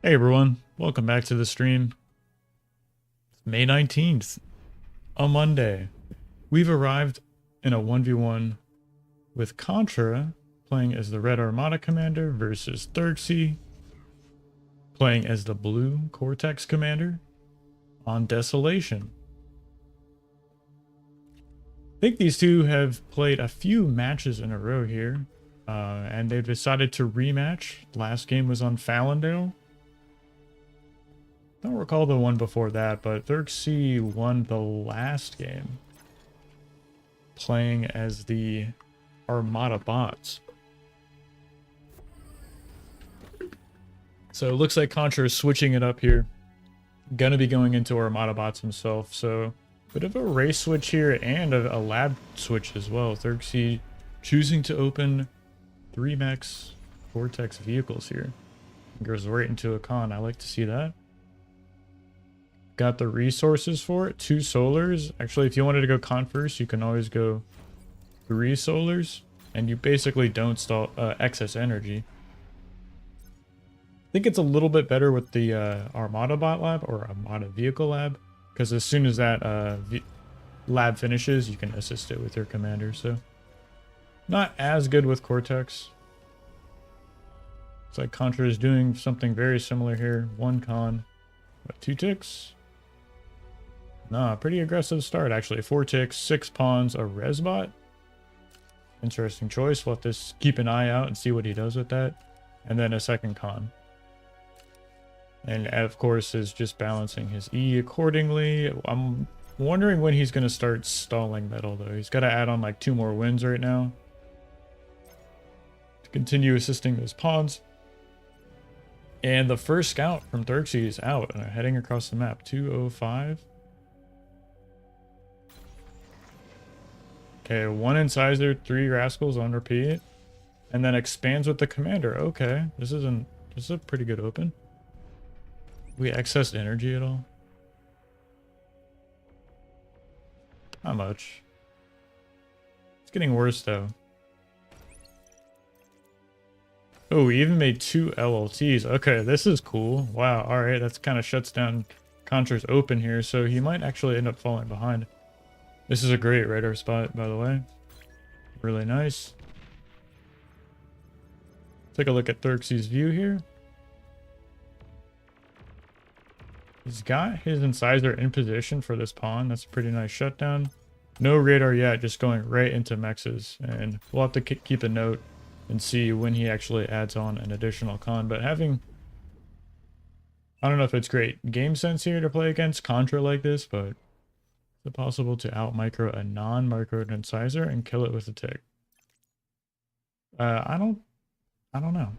Hey everyone, welcome back to the stream. It's May 19th, a Monday. We've arrived in a 1v1 with Contra playing as the Red Armada commander versus Therxyy playing as the Blue Cortex commander on Desolation. I think these two have played a few matches in a row here, and they've decided to rematch. Last game was on Fallendale. Don't recall the one before that, but Therxyy won the last game playing as the Armada bots. So it looks like Contra is switching it up here. Gonna be going into Armada bots himself, so bit of a race switch here and a lab switch as well. Therxyy choosing to open 3 mechs Vortex vehicles here. Goes right into a con. I like to see that. Got the resources for it. 2 solars. Actually, if you wanted to go con first, you can always go 3 solars. And you basically don't stall excess energy. I think it's a little bit better with the Armada bot lab or Armada vehicle lab. Because as soon as that lab finishes, you can assist it with your commander. So not as good with Cortex. It's like Contra is doing something very similar here. 1 con. What, 2 ticks? Nah, pretty aggressive start actually. 4 ticks, 6 pawns, a resbot. Interesting choice. We'll have to keep an eye out and see what he does with that. And then a second con. And of course is just balancing his E accordingly. I'm wondering when he's going to start stalling metal though. He's got to add on like 2 more wins right now to continue assisting those pawns. And the first scout from Therxyy is out and heading across the map. 205. Okay, 1 incisor, 3 rascals on repeat. And then expands with the commander. Okay, this is a pretty good open. We accessed energy at all? Not much. It's getting worse though. Oh, we even made 2 LLTs. Okay, this is cool. Wow, alright, that's kind of shuts down Contra's open here, so he might actually end up falling behind. This is a great radar spot, by the way. Really nice. Take a look at Therxyy's view here. He's got his incisor in position for this pawn. That's a pretty nice shutdown. No radar yet, just going right into mexes. And we'll have to keep a note and see when he actually adds on an additional con. But having... I don't know if it's great game sense here to play against Contra like this, but... is it possible to out-micro a non-microed incisor and kill it with a tick? I don't know.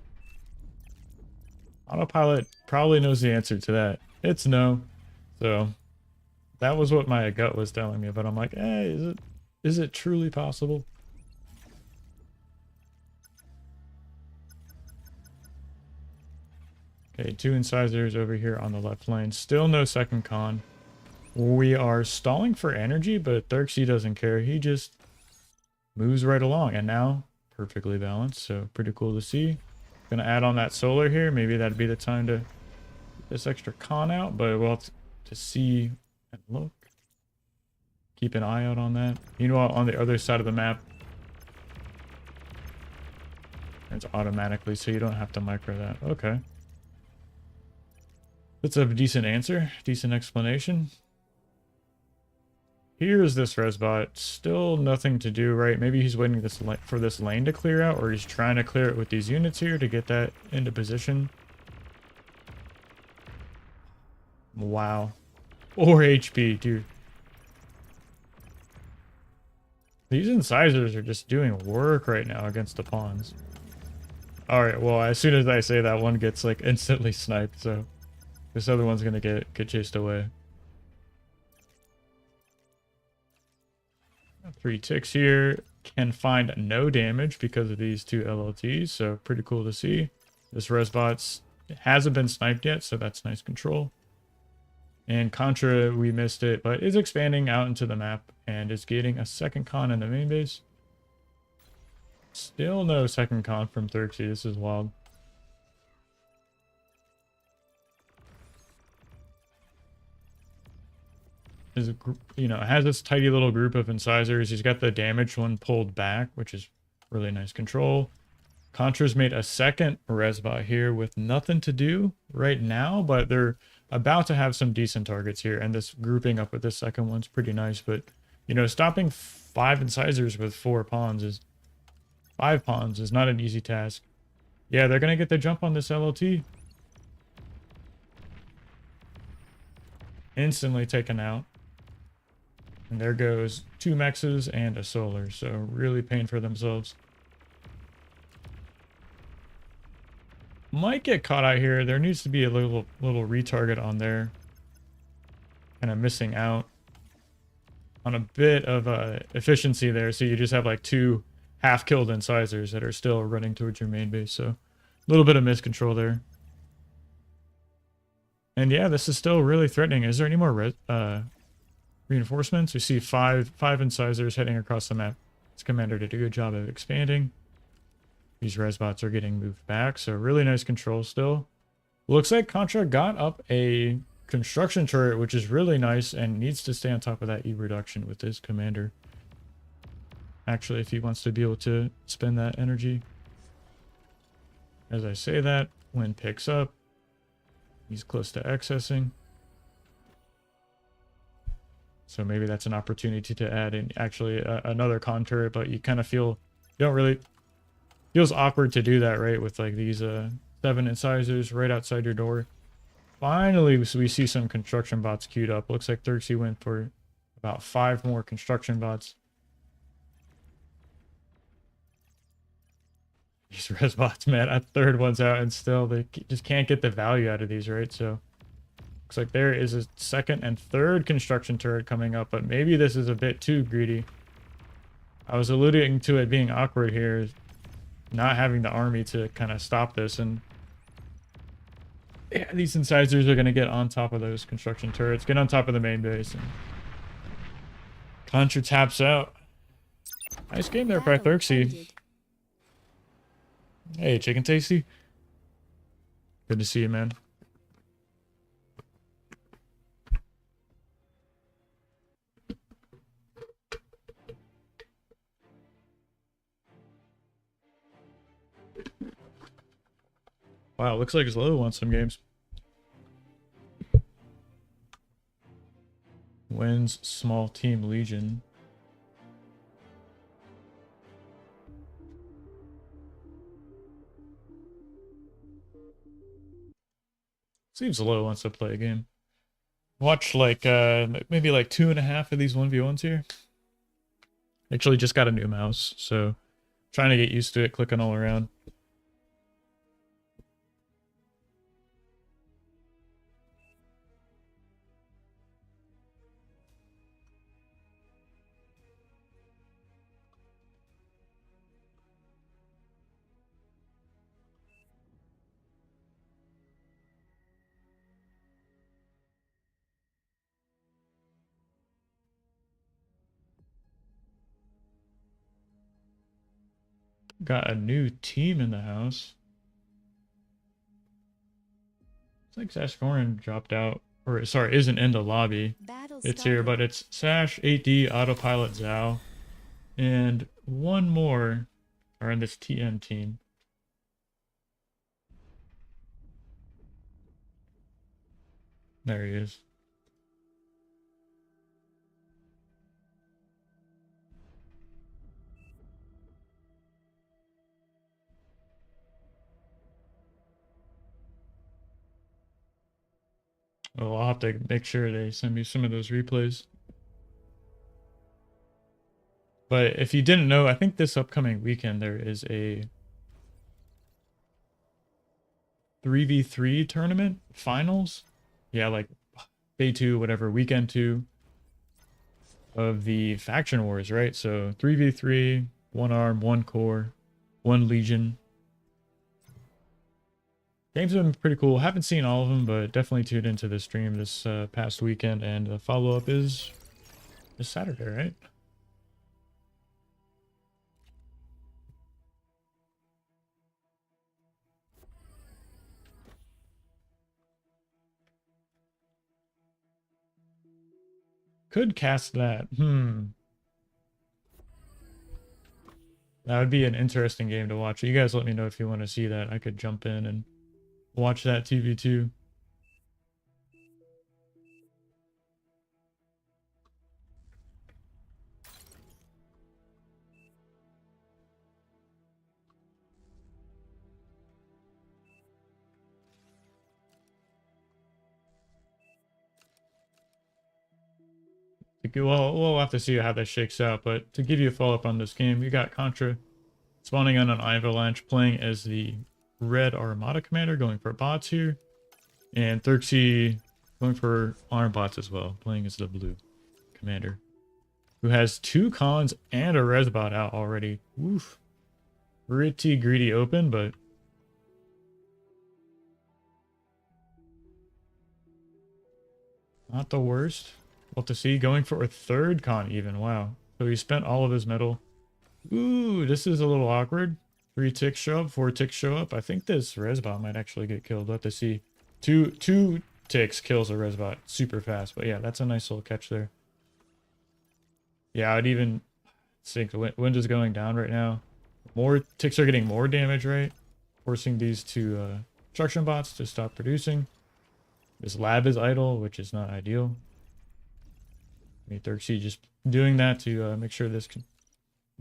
Autopilot probably knows the answer to that. It's no. So that was what my gut was telling me, but I'm like, hey, is it truly possible? Okay, 2 incisors over here on the left lane. Still no second con. We are stalling for energy, but Therxyy doesn't care. He just moves right along, and now perfectly balanced. So pretty cool to see. Gonna add on that solar here. Maybe that'd be the time to get this extra con out, but we'll have to see and look. Keep an eye out on that. Meanwhile, on the other side of the map, it's automatically, so you don't have to micro that. Okay. That's a decent answer, decent explanation. Here's this resbot. Still nothing to do, right? Maybe he's waiting for this lane to clear out, or he's trying to clear it with these units here to get that into position. Wow. 4 HP, dude. These incisors are just doing work right now against the pawns. Alright, well, as soon as I say that, one gets, like, instantly sniped, so... this other one's gonna get chased away. 3 ticks here. Can find no damage because of these 2 LLTs, so pretty cool to see. This resbot hasn't been sniped yet, so that's nice control. And Contra, we missed it, but is expanding out into the map and is getting a second con in the main base. Still no second con from Therxyy. This is wild. is, you know, has this tidy little group of incisors. He's got the damaged one pulled back, which is really nice control. Contra's made a second Resbot here with nothing to do right now, but they're about to have some decent targets here, and this grouping up with this second one's pretty nice. But, you know, stopping 5 incisors with 5 pawns is not an easy task. Yeah, they're gonna get the jump on this LLT. Instantly taken out. And there goes 2 mexes and a solar, so really paying for themselves. Might get caught out here. There needs to be a little retarget on there. Kind of missing out on a bit of efficiency there. So you just have like 2 half-killed incisors that are still running towards your main base. So a little bit of miscontrol there. And yeah, this is still really threatening. Is there any more reinforcements? We see five incisors heading across the map. This commander did a good job of expanding. These resbots are getting moved back, so really nice control still. Looks like Contra got up a construction turret, which is really nice and needs to stay on top of that E reduction with his commander. Actually, if he wants to be able to spend that energy. As I say that, wind picks up. He's close to accessing. So maybe that's an opportunity to add in actually another con turret, but you kind of feel, you don't really, feels awkward to do that, right? With like these 7 incisors right outside your door. Finally, we see some construction bots queued up. Looks like Therxyy went for about 5 more construction bots. These res bots, man, a third one's out and still they just can't get the value out of these, right? So looks like there is a second and third construction turret coming up, but maybe this is a bit too greedy. I was alluding to it being awkward here, not having the army to kind of stop this, and yeah, these incisors are going to get on top of those construction turrets, get on top of the main base, and Contra taps out. Nice game there by Therxyy. Hey, Chicken Tasty. Good to see you, man. Wow, looks like Zlo won some games. Wins small team Legion. Seems Zlo wants to play a game. Watch like maybe like 2.5 of these 1v1s here. Actually just got a new mouse, so trying to get used to it, clicking all around. Got a new team in the house. It's like Sashgoran dropped out, or sorry, isn't in the lobby. It's here, but it's Sash, 8D, Autopilot, Zhao, and one more are in this TN team. There he is. Oh, I'll have to make sure they send me some of those replays. But if you didn't know, I think this upcoming weekend there is a 3v3 tournament finals. Yeah, like day 2, whatever, weekend 2 of the faction wars, right? So 3v3, 1 arm, 1 core, 1 legion. Games have been pretty cool. Haven't seen all of them, but definitely tuned into the stream this past weekend. And the follow-up is this Saturday, right? Could cast that. That would be an interesting game to watch. You guys let me know if you want to see that. I could jump in and watch that TV2. Well, we'll have to see how that shakes out, but to give you a follow-up on this game, you got Contra spawning on an Avalanche, playing as the Red Armada commander, going for bots here, and Therxyy going for arm bots as well, playing as the blue commander, who has 2 cons and a res bot out already. Oof. Pretty greedy open, but not the worst. We'll have to see. Going for a 3rd con even. Wow. So he spent all of his metal. Ooh, this is a little awkward. 3 ticks show up, 4 ticks show up. I think this resbot might actually get killed. We'll have to see. Two ticks kills a resbot super fast. But yeah, that's a nice little catch there. Yeah, I'd even think the wind is going down right now. More ticks are getting more damage, right? Forcing these 2 construction bots to stop producing. This lab is idle, which is not ideal. I mean, Therxyy just doing that to make sure this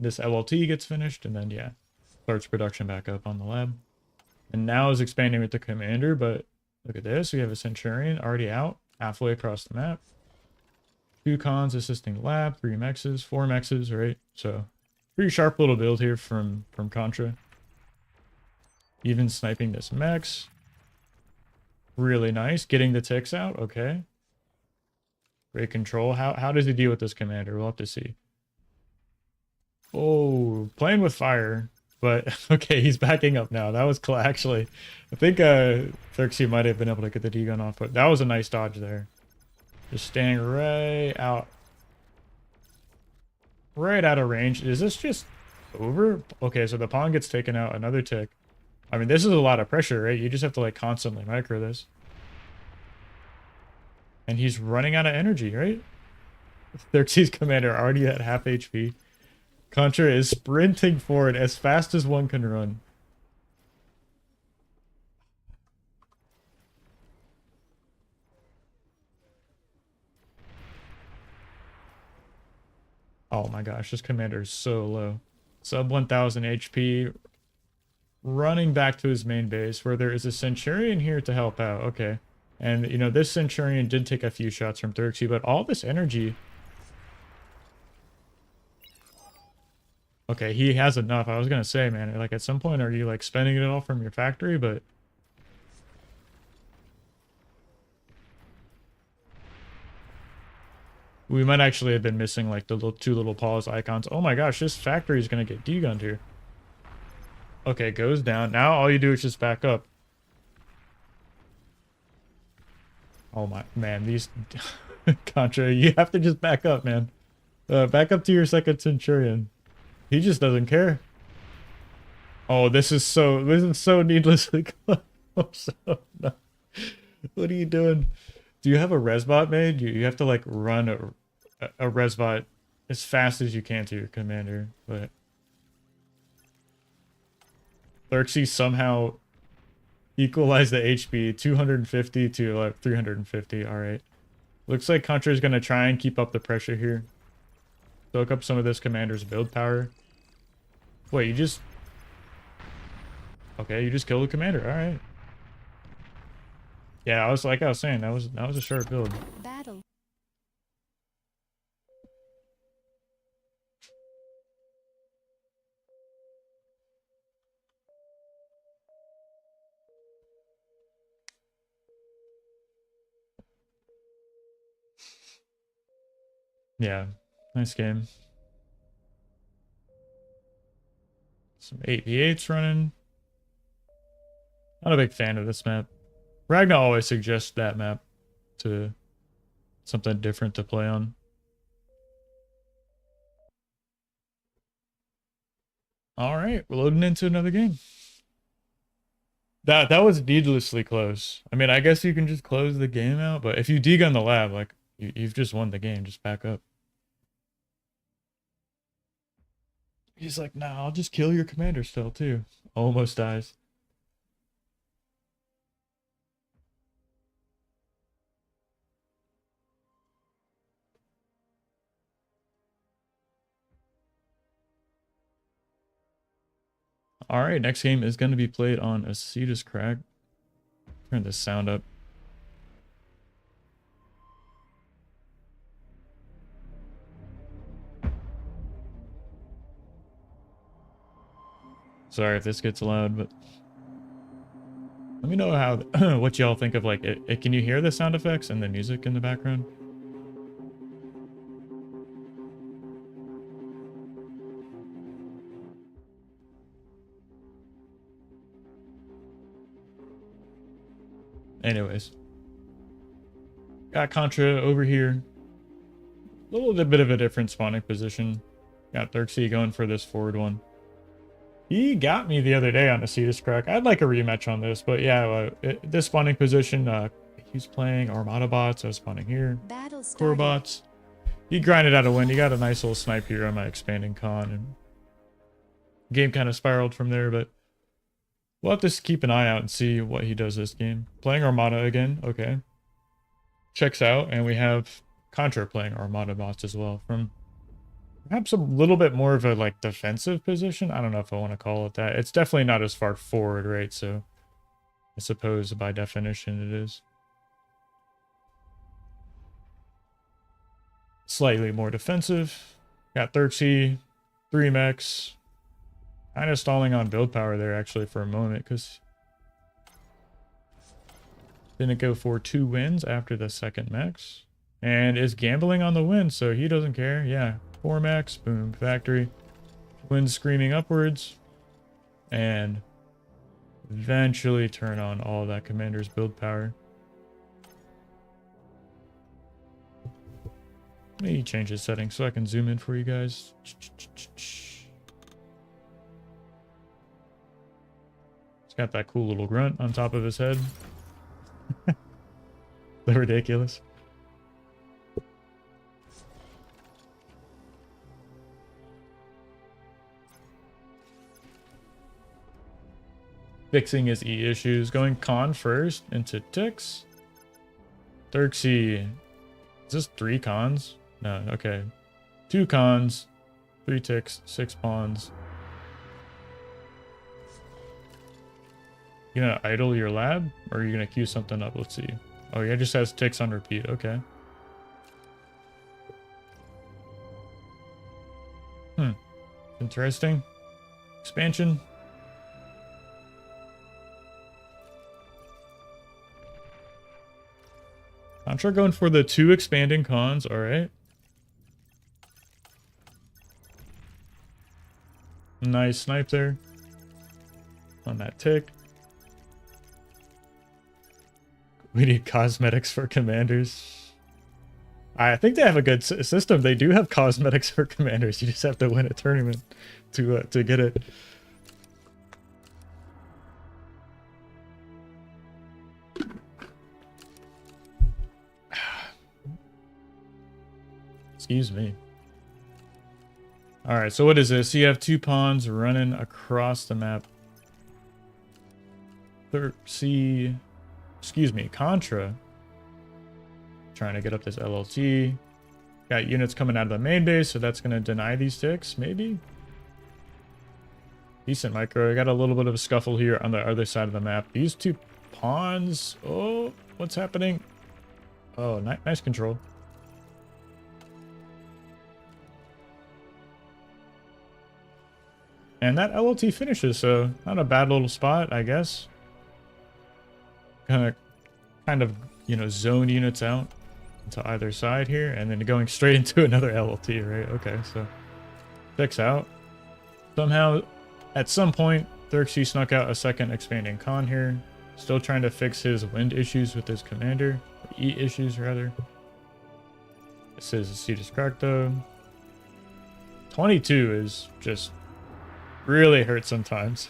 LLT gets finished, and then yeah, starts production back up on the lab. And now is expanding with the commander, but look at this. We have a Centurion already out, halfway across the map. 2 cons assisting the lab, 3 mexes, 4 mexes, right? So pretty sharp little build here from Contra. Even sniping this mex. Really nice. Getting the ticks out. Okay. Great control. How does he deal with this commander? We'll have to see. Oh, playing with fire. But okay, he's backing up now. That was cool, actually. I think Therxyy might have been able to get the D-gun off, but that was a nice dodge there. Just standing right out of range. Is this just over? Okay, so the pawn gets taken out, another tick. I mean, this is a lot of pressure, right? You just have to like constantly micro this. And he's running out of energy, right? Therxyy's commander already at half HP. Contra is sprinting forward as fast as one can run. Oh my gosh, this commander is so low. Sub 1000 HP. Running back to his main base where there is a Centurion here to help out. Okay. And, you know, this Centurion did take a few shots from Therxyy, but all this energy... Okay, he has enough. I was going to say, man, like at some point, are you like spending it all from your factory? But... we might actually have been missing like the 2 little pause icons. Oh my gosh, this factory is going to get D-gunned here. Okay, goes down. Now all you do is just back up. Oh my, man, these... Contra, you have to just back up, man. Back up to your 2nd Centurion. He just doesn't care. Oh, this is so needlessly close. Oh, no. What are you doing? Do you have a resbot made? You have to like run a resbot as fast as you can to your commander, but Therxyy somehow equalized the HP 250 to like 350. All right. Looks like Contra is going to try and keep up the pressure here. Soak up some of this commander's build power. Wait, you just... Okay, you just killed the commander. All right. Yeah, I was saying, that was a sharp build. Battle. Yeah, nice game. Some 8v8s running. Not a big fan of this map. Ragna always suggests that map to something different to play on. All right, we're loading into another game. That was needlessly close. I mean, I guess you can just close the game out, but if you dig on the lab, like, You've just won the game. Just back up. He's like, nah, I'll just kill your commander still, too. Almost dies. All right, next game is going to be played on a Cetus Crack. Turn this sound up. Sorry if this gets loud, but let me know how what y'all think of like it. Can you hear the sound effects and the music in the background? Anyways, got Contra over here. A little bit of a different spawning position. Got Therxyy going for this forward one. He got me the other day on the Cetus Crack. I'd like a rematch on this, but yeah, this spawning position, he's playing Armada bots. I was spawning here. Core bots. He grinded out a win. He got a nice little snipe here on my expanding con, and game kind of spiraled from there, but we'll have to keep an eye out and see what he does this game. Playing Armada again. Okay. Checks out, and we have Contra playing Armada bots as well from perhaps a little bit more of a like defensive position. I don't know if I want to call it that. It's definitely not as far forward, right? So I suppose by definition it is. Slightly more defensive. Got Therxyy, 3 mechs. Kind of stalling on build power there actually for a moment because didn't go for 2 wins after the second mechs. And is gambling on the win, so he doesn't care. Yeah, 4 mechs, boom, factory. Wind screaming upwards. And eventually turn on all of that commander's build power. Let me change his settings so I can zoom in for you guys. He's got that cool little grunt on top of his head. They're ridiculous. Fixing his E issues. Going con first into ticks. Therxyy. Is this 3 cons? No, okay. 2 cons, 3 ticks, 6 pawns. You gonna idle your lab? Or are you gonna queue something up? Let's see. Oh, yeah, it just has ticks on repeat. Okay. Interesting. Expansion. Contra going for the 2 expanding cons. All right. Nice snipe there. On that tick. We need cosmetics for commanders. I think they have a good system. They do have cosmetics for commanders. You just have to win a tournament to get it. Excuse me. Alright, so what is this? You have 2 pawns running across the map. Therxyy, excuse me, Contra. Trying to get up this LLT. Got units coming out of the main base, so that's going to deny these ticks, maybe? Decent micro. I got a little bit of a scuffle here on the other side of the map. These 2 pawns. Oh, what's happening? Oh, nice control. And that LLT finishes, so not a bad little spot, I guess. Kind of, you know, zone units out to either side here, and then going straight into another LLT, right? Okay, so checks out. Somehow, at some point, Therxyy snuck out a second expanding con here. Still trying to fix his wind issues with his commander. Or E issues, rather. This is a Cetus Crack, though. 22 is just really hurt sometimes.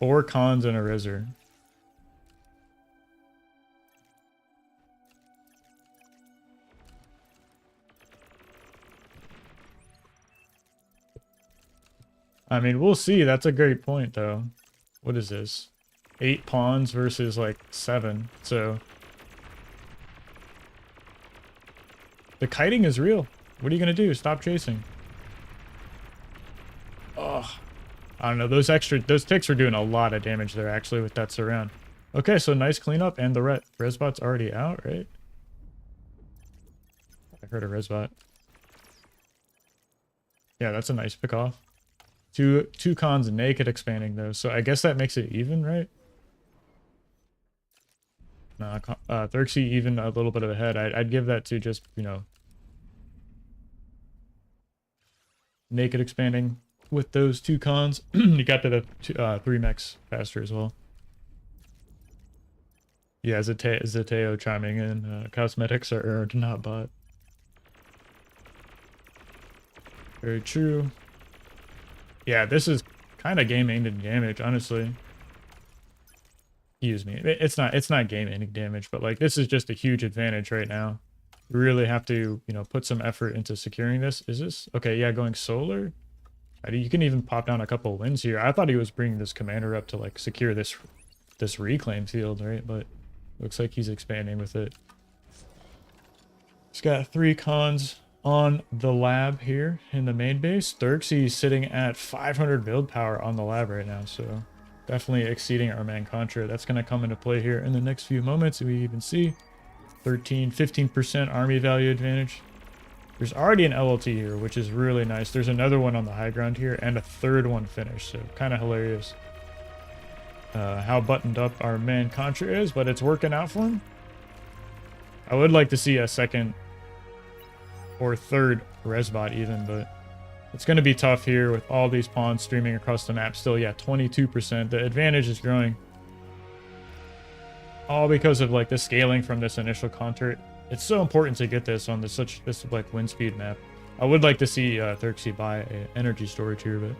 4 cons and a Rizzer. I mean, we'll see. That's a great point, though. What is this? 8 pawns versus, like, 7. So... the kiting is real. What are you going to do? Stop chasing. Oh, I don't know. Those ticks are doing a lot of damage there, actually, with that surround. Okay, so nice cleanup, and the resbot's already out, right? I heard a resbot. Yeah, that's a nice pick off. Two cons naked expanding, though, so I guess that makes it even, right? Nah, Therxyy even a little bit of ahead. I'd give that to just, you know, naked expanding with those 2 cons. You got to the 3 mechs faster as well. Yeah, Zateo chiming in. Cosmetics are earned, not bought. Very true. Yeah, this is kind of game-ending damage, honestly. Excuse me. It's not game-ending damage, but like this is just a huge advantage right now. You really have to, you know, put some effort into securing this. Is this okay? Yeah, going solar. You can even pop down a couple wins here. I thought he was bringing this commander up to like secure this reclaim field, right? But looks like he's expanding with it. He's got 3 cons on the lab here in the main base. Therxyy sitting at 500 build power on the lab right now, so definitely exceeding our man Contra. That's going to come into play here in the next few moments. We even see 15% army value advantage. There's already an LLT here, which is really nice. There's another one on the high ground here and a 3rd one finished, so kind of hilarious how buttoned up our man Contra is, but it's working out for him. I would like to see a 2nd or 3rd resbot even, but it's going to be tough here with all these pawns streaming across the map still. Yeah, 22%. The advantage is growing. All because of like the scaling from this initial Contra. It's so important to get this on this like wind speed map. I would like to see Therxyy buy an energy storage here, but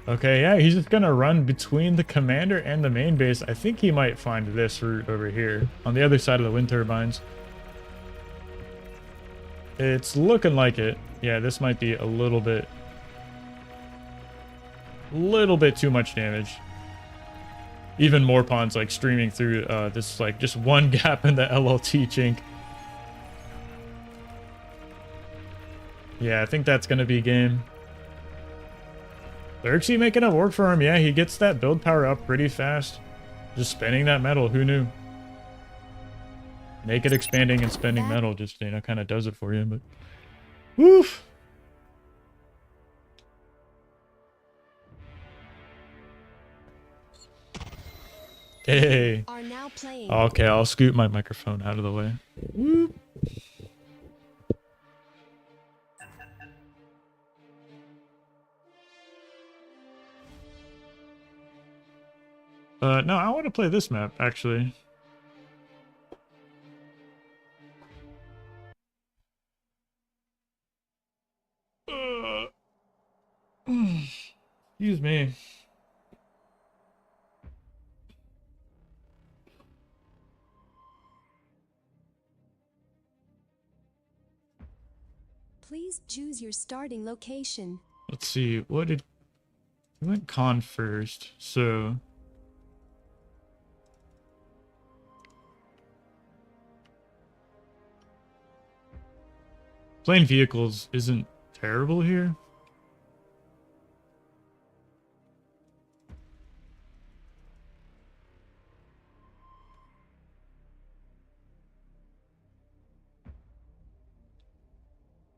okay, yeah, he's just gonna run between the commander and the main base. I think he might find this route over here on the other side of the wind turbines. It's looking like it. Yeah, this might be a little bit too much damage. Even more pawns like streaming through this like just one gap in the LLT chink. Yeah, I think that's gonna be game. Therxyy making it work for him. Yeah, he gets that build power up pretty fast. Just spending that metal, who knew? Naked expanding and spending metal just, you know, kind of does it for you, but woof. Hey. Okay, I'll scoot my microphone out of the way. Whoop. No, I want to play this map, actually. Excuse me. Please choose your starting location. Let's see, what did... We went con first, so... Playing vehicles isn't terrible here.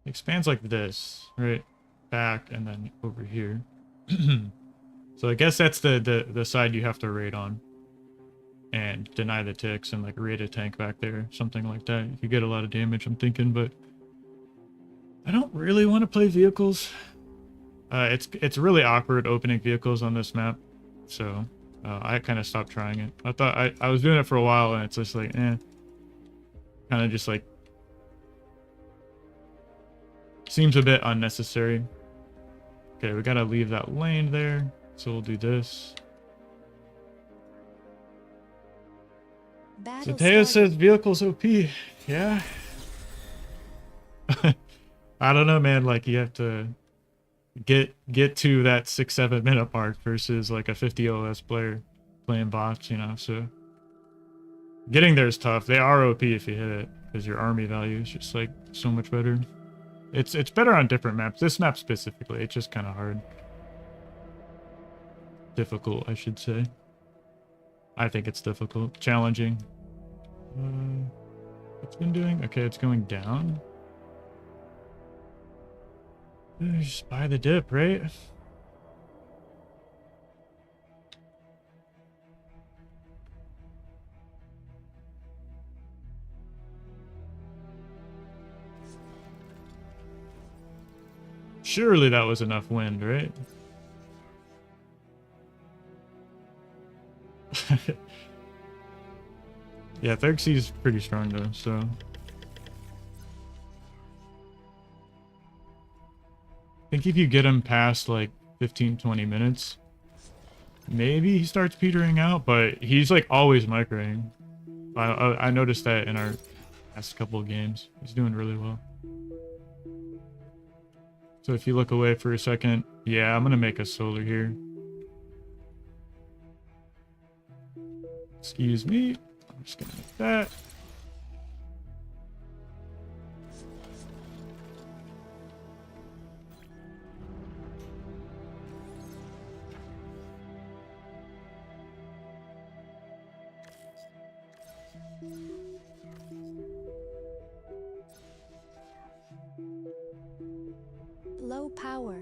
Expands like this, right? Back and then over here. So I guess that's the side you have to raid on. And deny the ticks and like raid a tank back there. Something like that. You could get a lot of damage, I'm thinking, but... I don't really want to play vehicles. It's really awkward opening vehicles on this map. So I kind of stopped trying it. I thought I was doing it for a while and it's just like, eh. Kind of just like... Seems a bit unnecessary. Okay, we gotta leave that lane there. So we'll do this. So Teo says vehicles OP. Yeah. I don't know, man. Like you have to get to that 6-7 minute mark versus like a 50 OS player playing bots, you know. So getting there is tough. They are OP if you hit it because your army value is just like so much better. It's better on different maps. This map specifically, it's just kind of hard. Difficult, I should say. I think it's difficult, challenging. What's it been doing? Okay, it's going down. Just buy the dip, right? Surely that was enough wind, right? Yeah, Therxy's pretty strong though, so. I think if you get him past like 15-20 minutes, maybe he starts petering out, but he's like always microing. I noticed that in our last couple of games. He's doing really well. So if you look away for a second, yeah, I'm gonna make a solar here. Excuse me. I'm just gonna make that. Low power.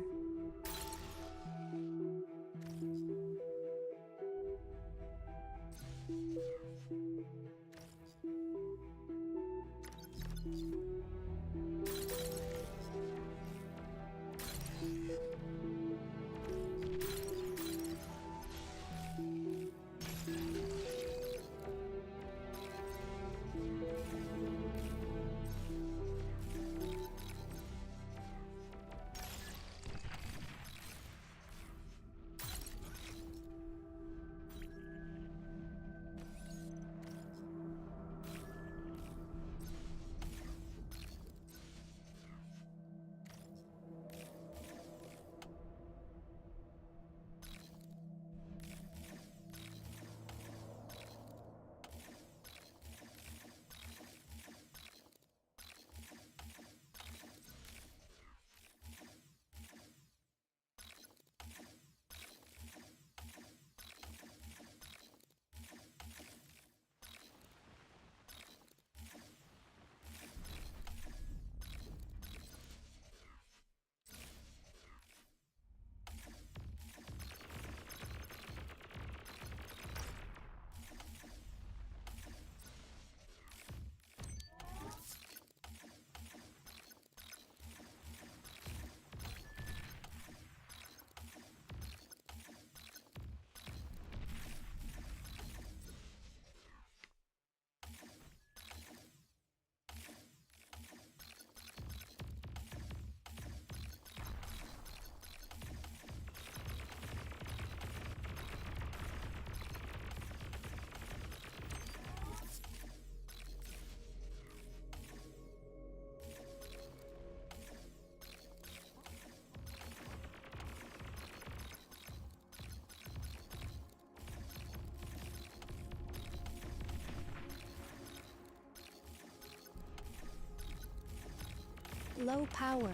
Low power.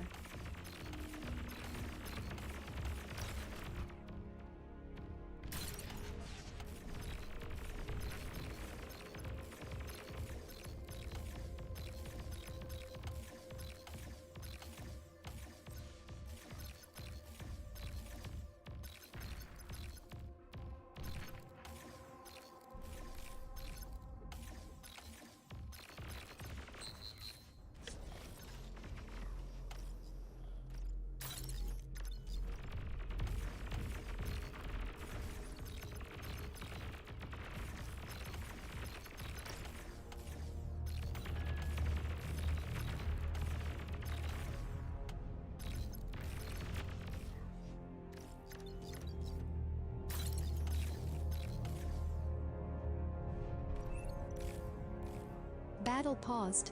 Battle paused.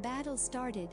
Battle started.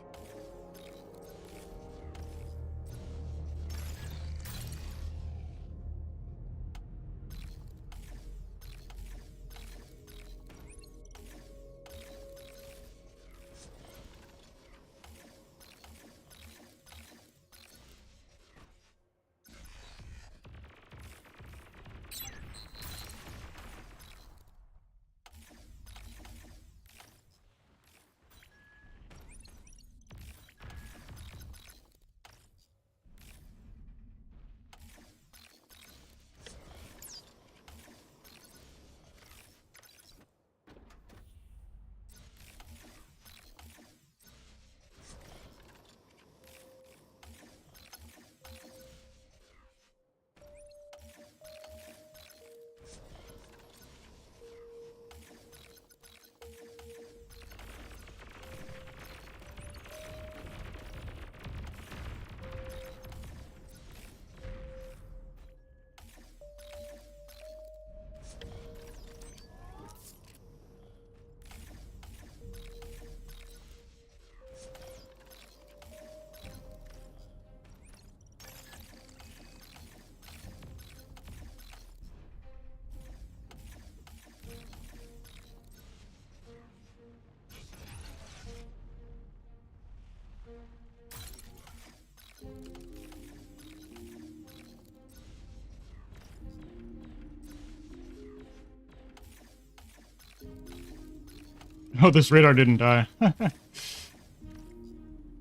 Oh, this radar didn't die.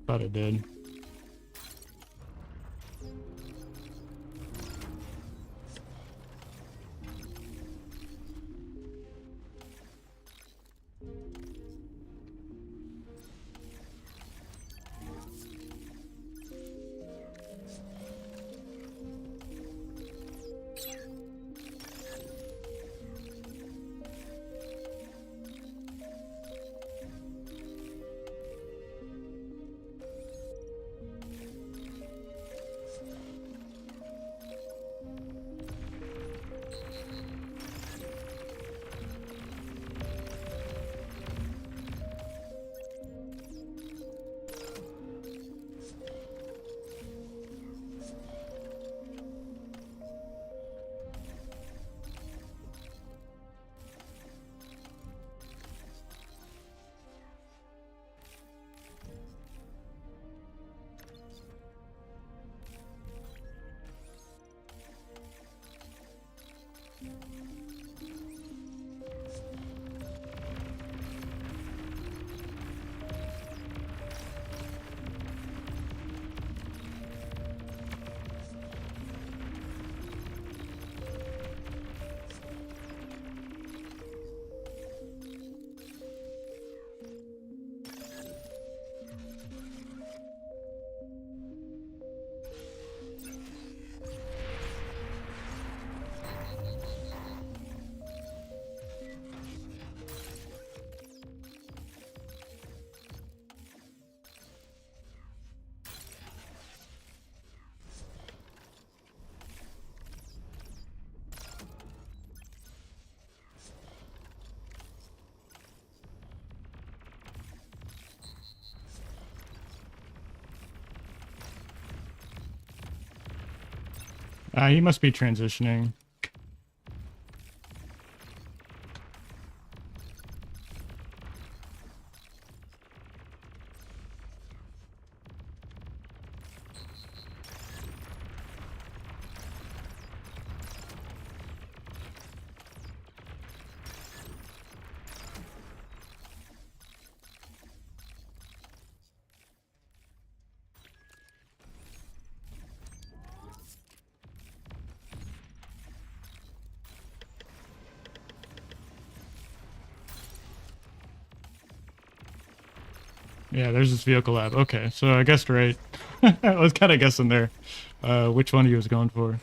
Thought it did. He must be transitioning. Yeah, there's this vehicle lab. Okay, so I guessed right. I was kind of guessing there which one he was going for.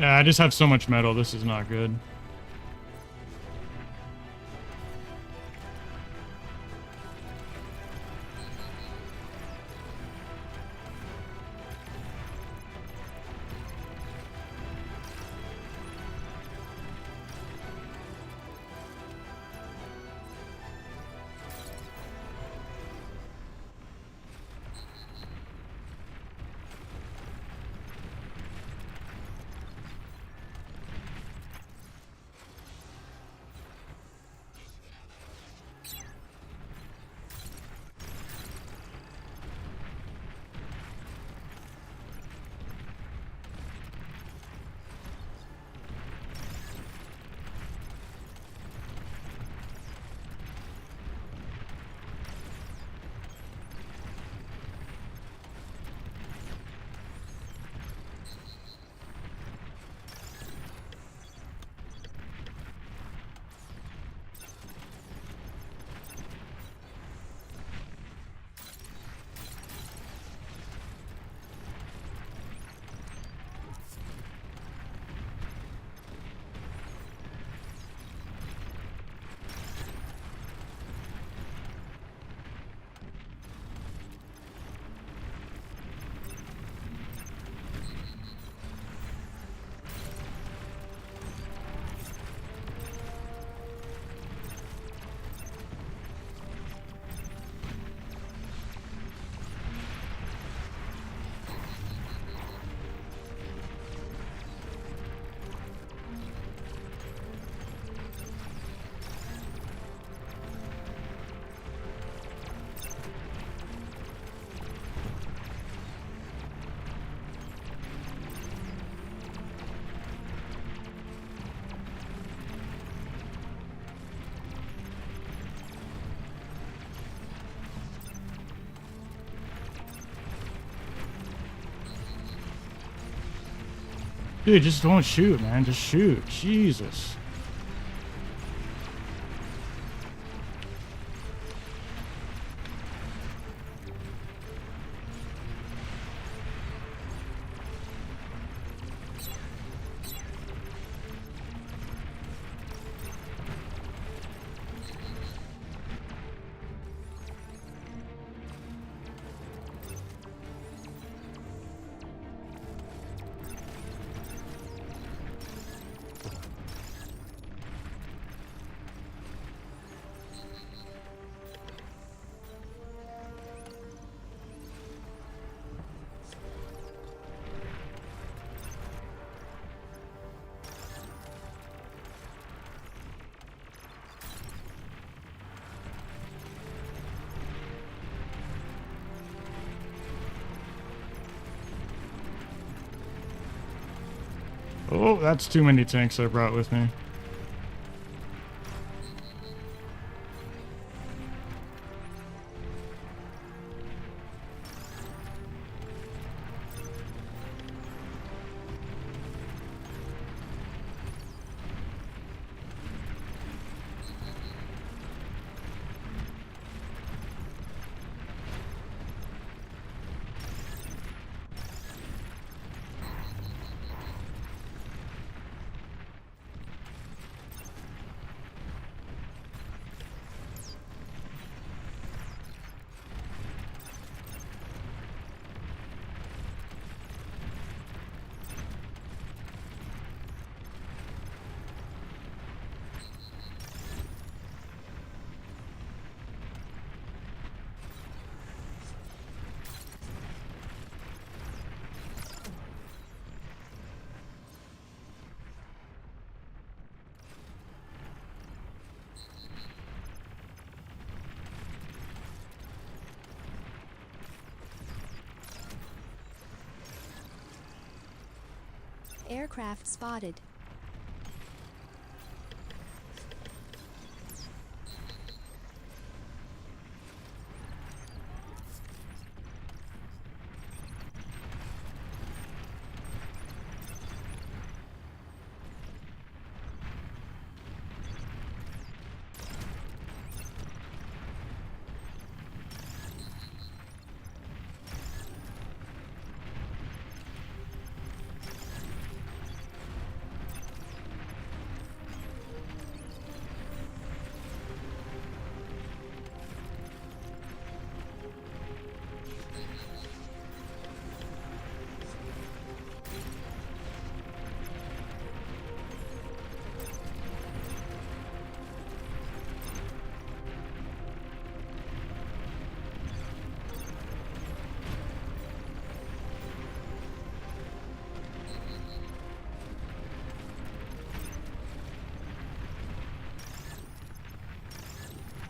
Yeah, I just have so much metal. This is not good. Dude, just don't shoot, man. Just shoot. Jesus. Oh, that's too many tanks I brought with me. Aircraft spotted.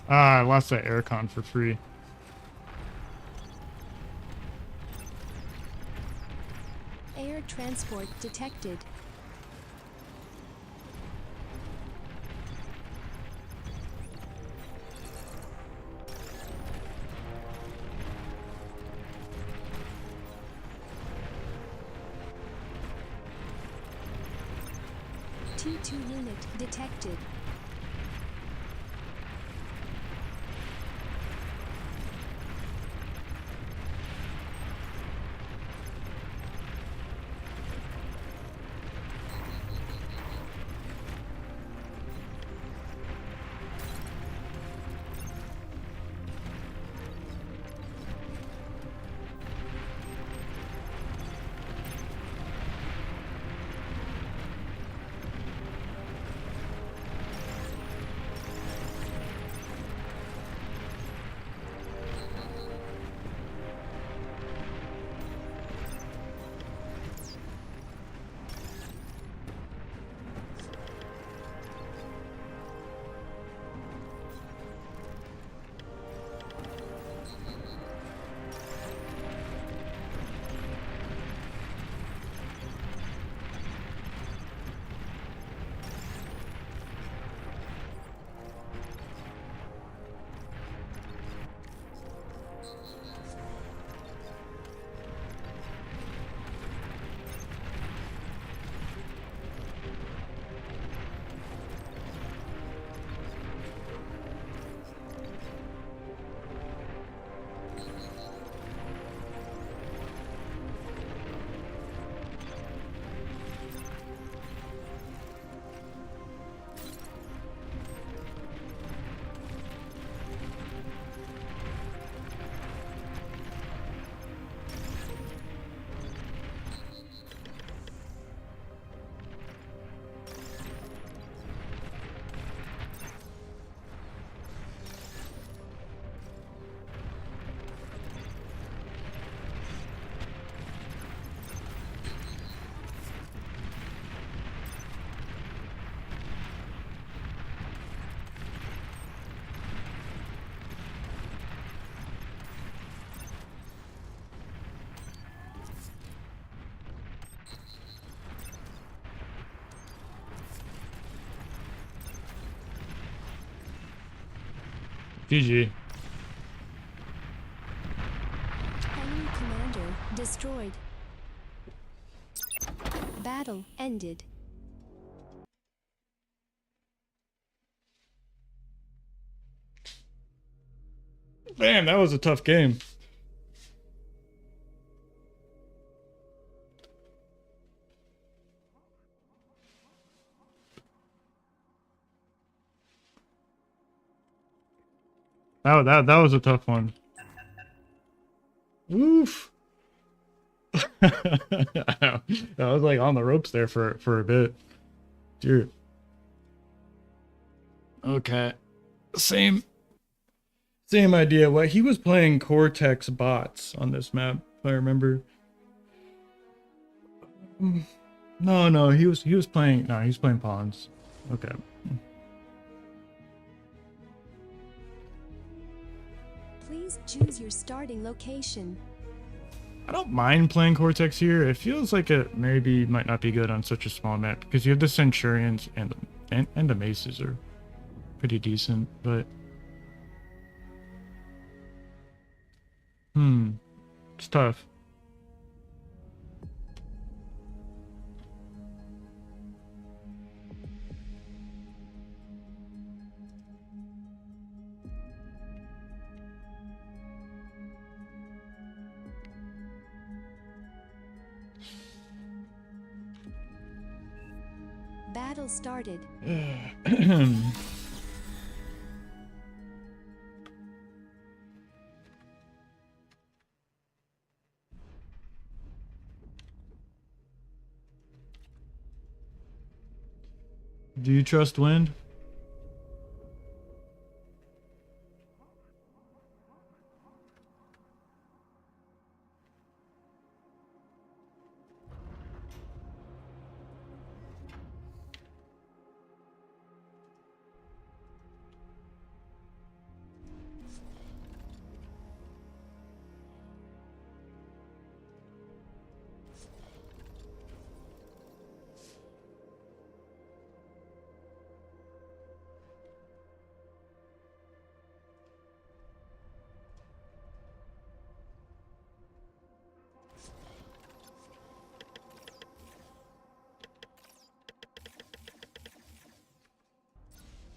Ah, I lost that aircon for free. Air transport detected. T2 unit detected. GG. Enemy commander destroyed. Battle ended. Damn, that was a tough game. That was a tough one. Oof. I was like on the ropes there for a bit. Dude. Okay. Same idea. What he was playing Cortex bots on this map, if I remember. No, he was playing he's playing pawns. Okay. Please choose your starting location. I don't mind playing Cortex here. It feels like it maybe might not be good on such a small map because you have the Centurions and the Maces are pretty decent, but it's tough. Battle started. Do you trust wind?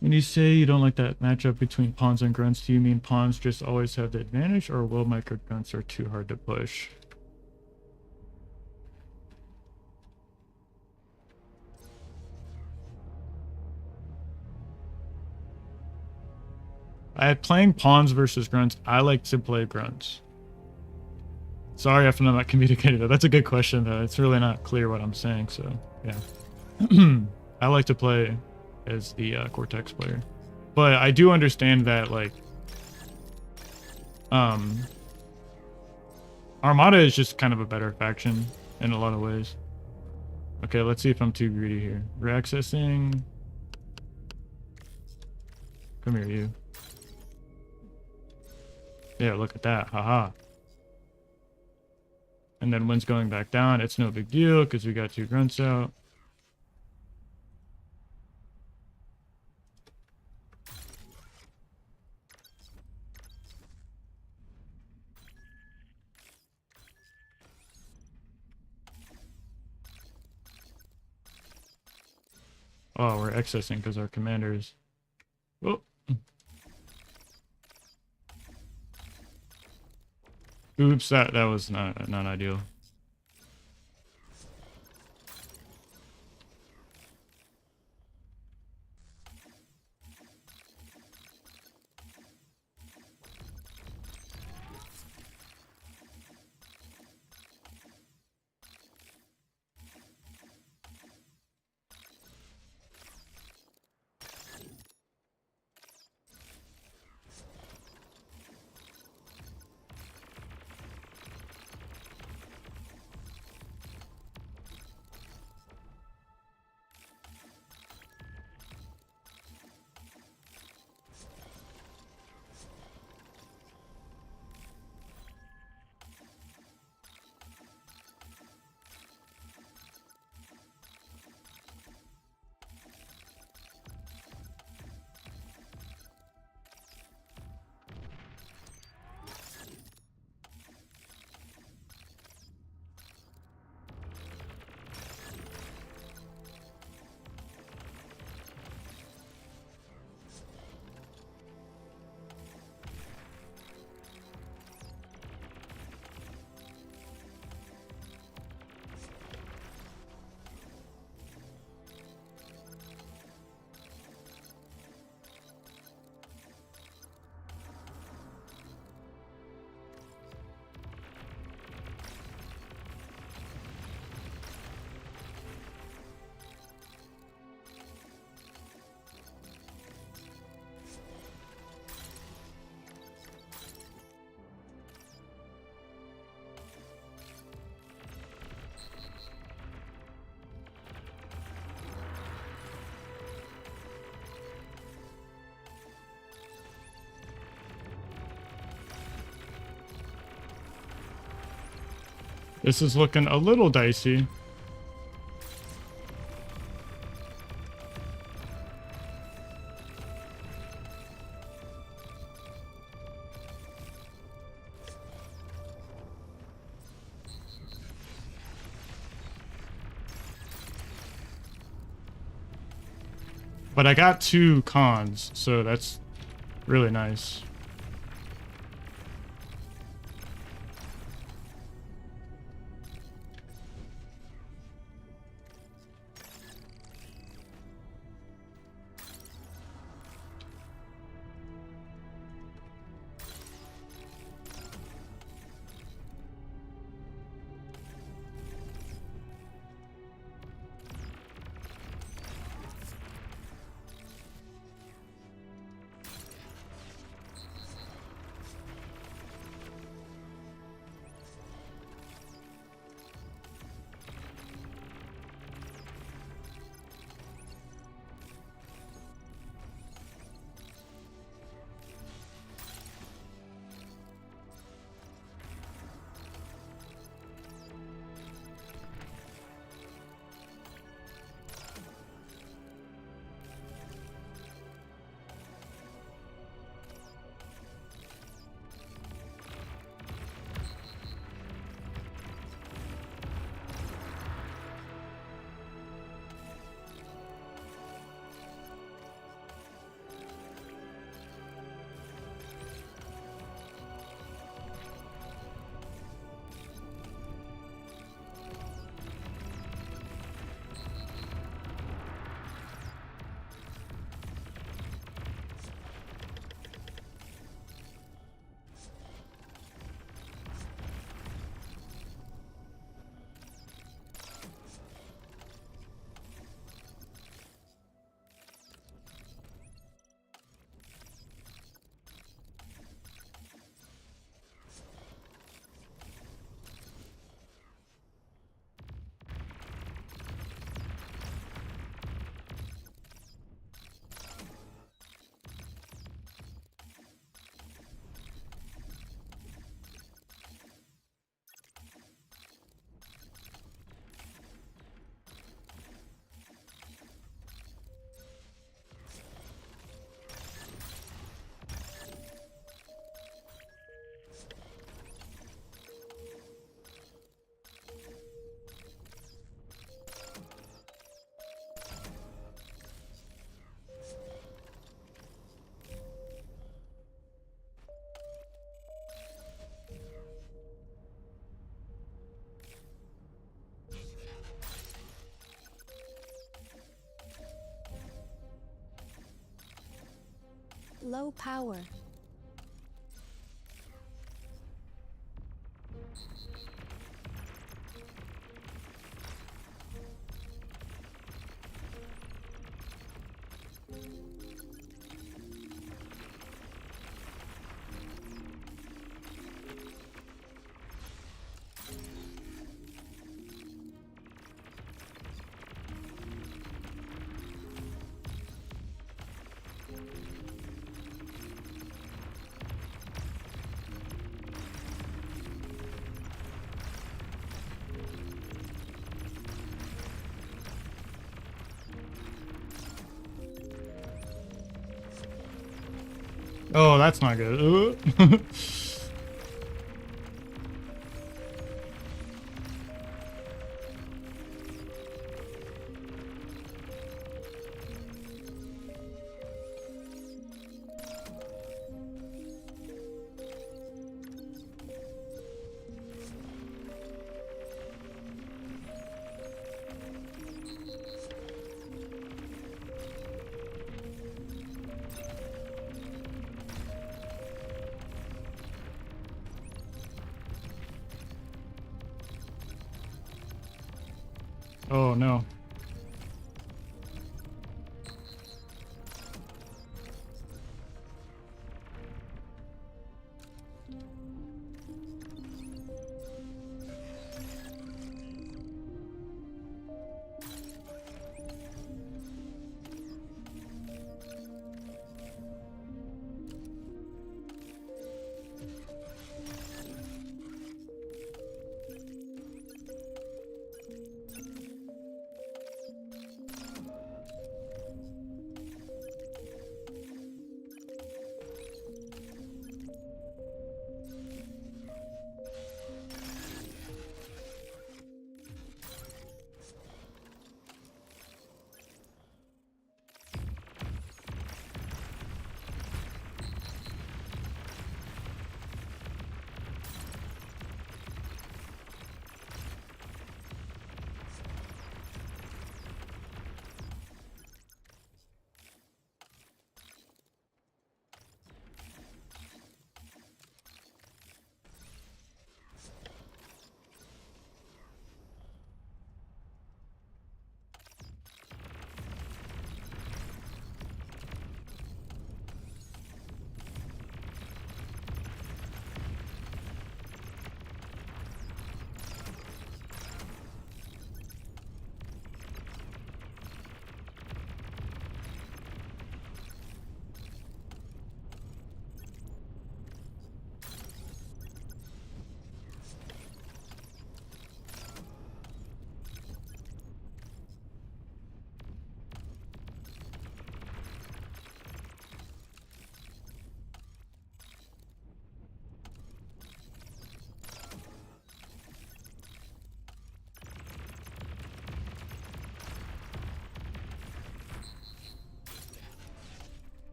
When you say you don't like that matchup between pawns and grunts, do you mean pawns just always have the advantage, or will micro grunts are too hard to push? Playing pawns versus grunts, I like to play grunts. Sorry if I'm not communicating that. That's a good question, though. It's really not clear what I'm saying, so yeah. I like to play as the Cortex player. But I do understand that, like, Armada is just kind of a better faction in a lot of ways. Okay, let's see if I'm too greedy here. We're accessing. Come here, you. Yeah, look at that. Haha. And then wind's going back down. It's no big deal because we got 2 grunts out. Oh, we're accessing because our commanders. Oh. Oops, that was not ideal. This is looking a little dicey. But I got 2 cons, so that's really nice. Low power. Oh, that's not good. Ugh. Oh no.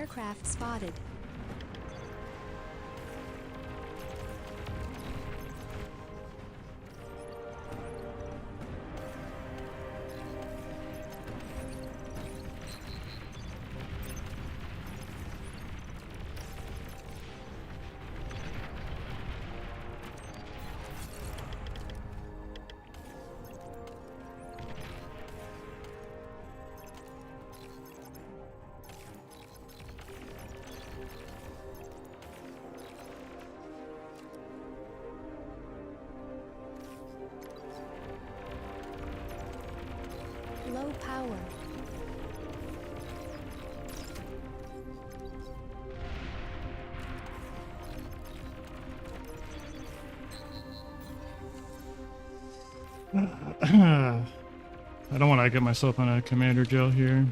Aircraft spotted. Low power. I don't want to get myself in a commander jail here.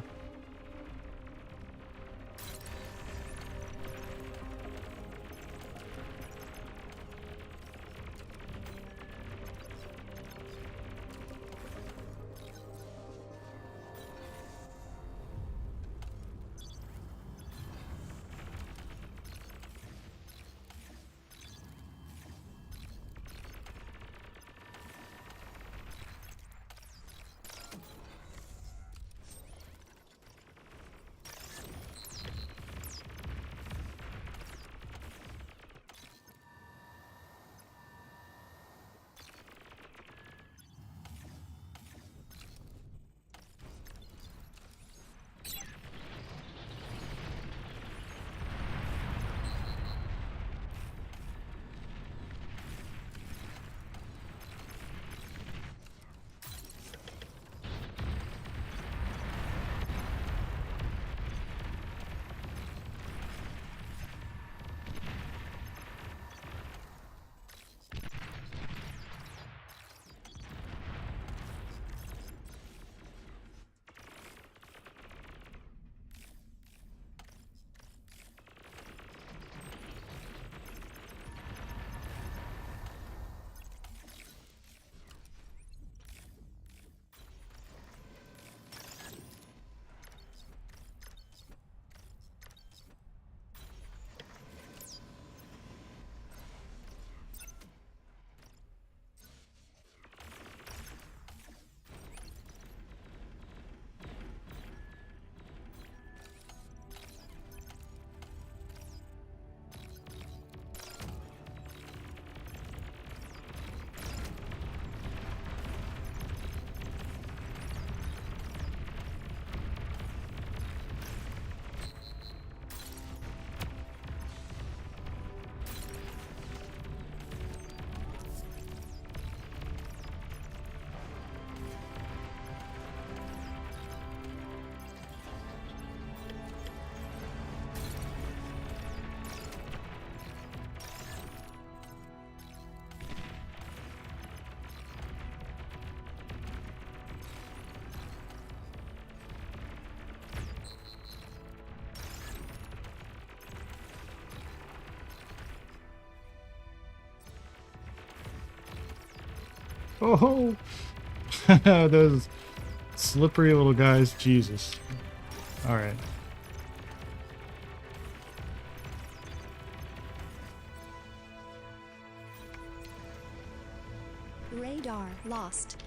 Oh, those slippery little guys. Jesus. All right. Radar lost.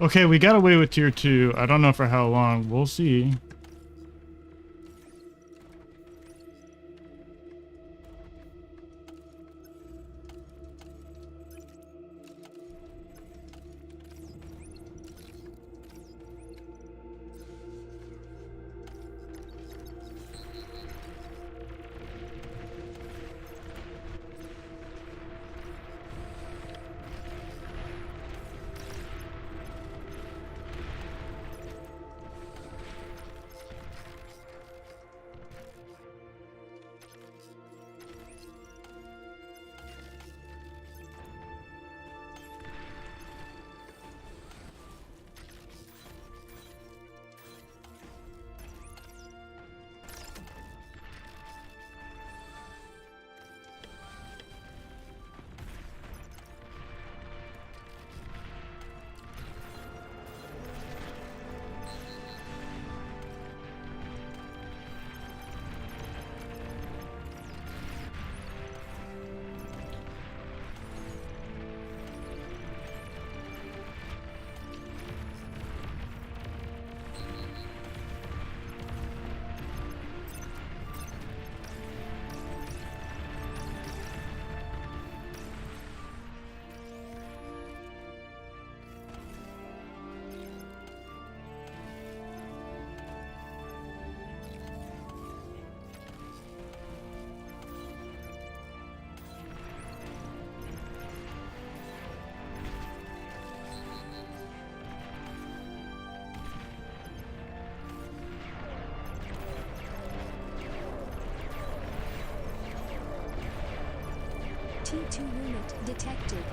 Okay, we got away with tier 2. I don't know for how long. We'll see. T2 unit detected.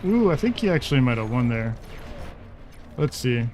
Ooh, I think he actually might have won there. Let's see.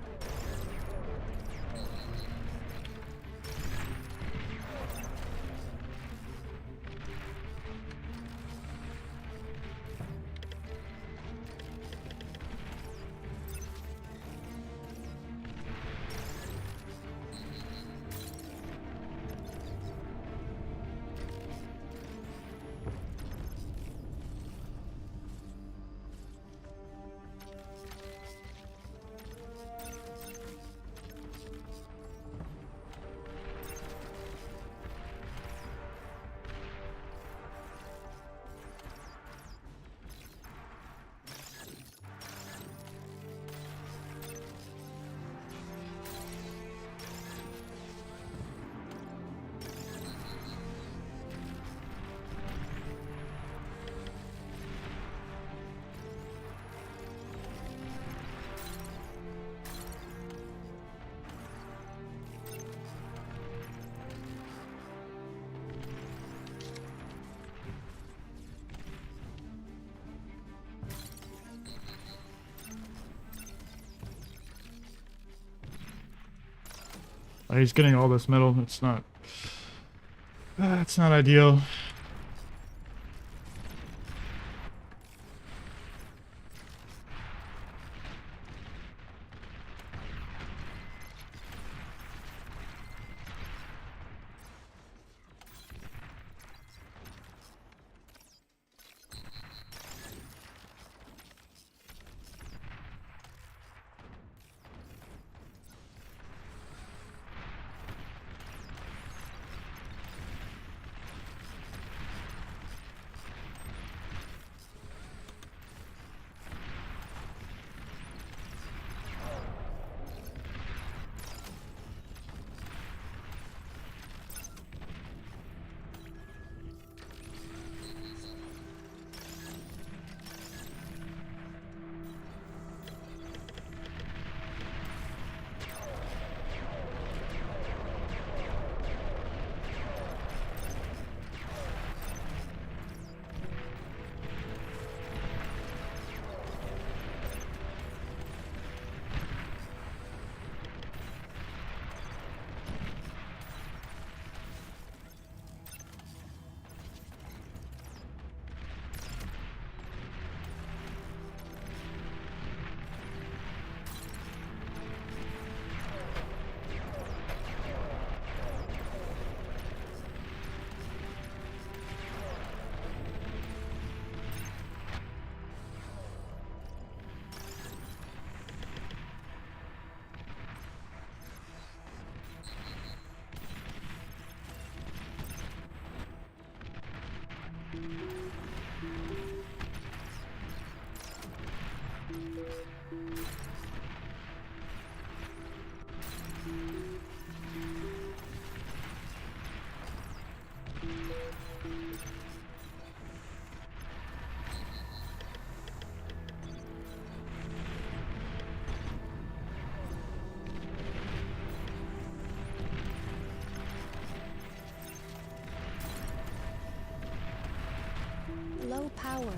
He's getting all this metal. It's not ideal. Low power.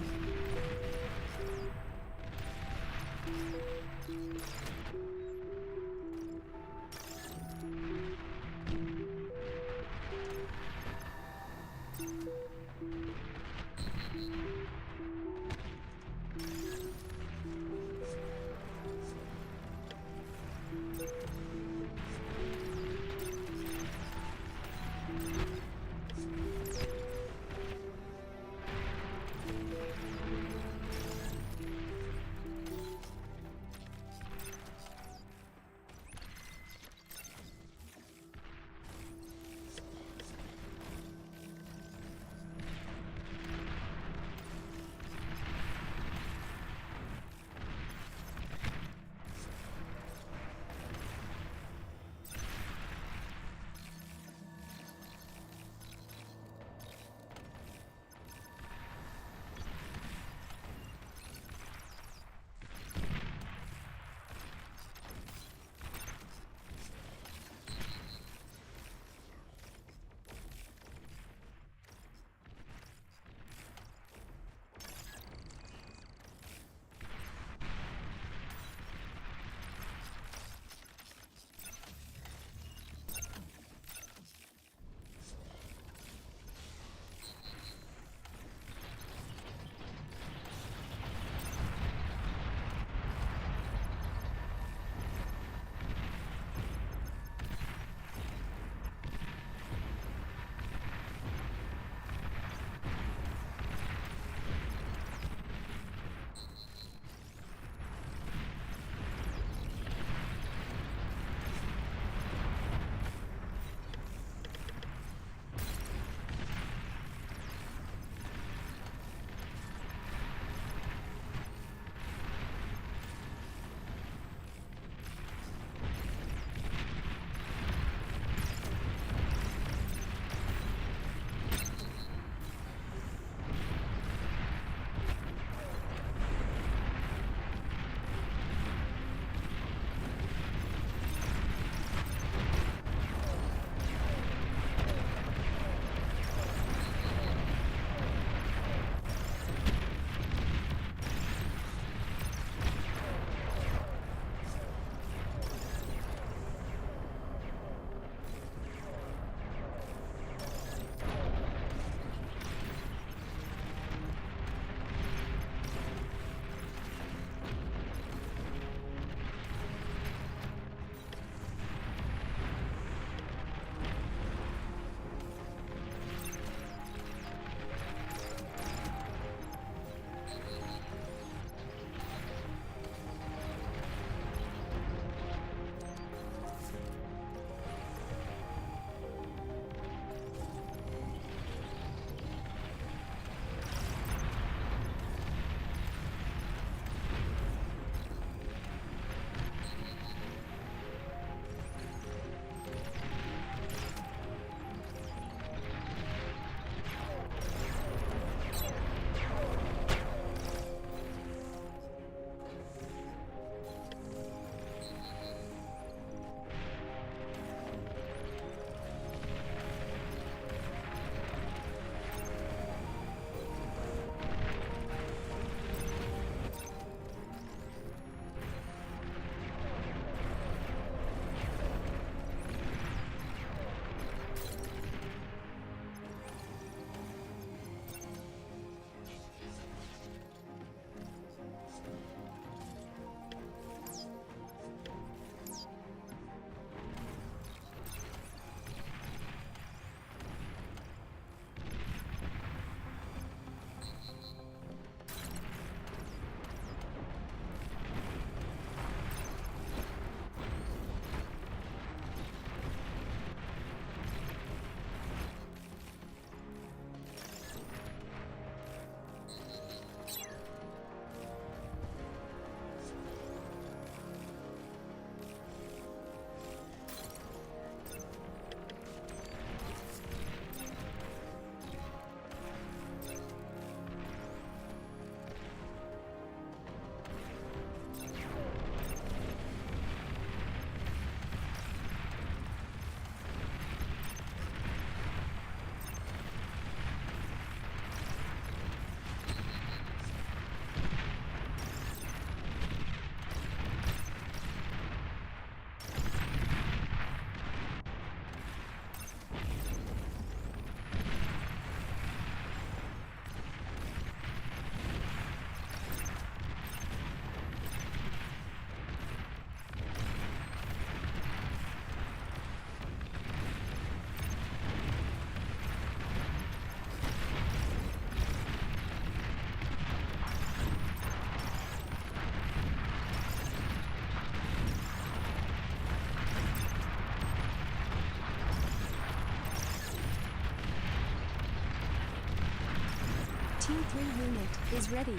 T3 unit is ready.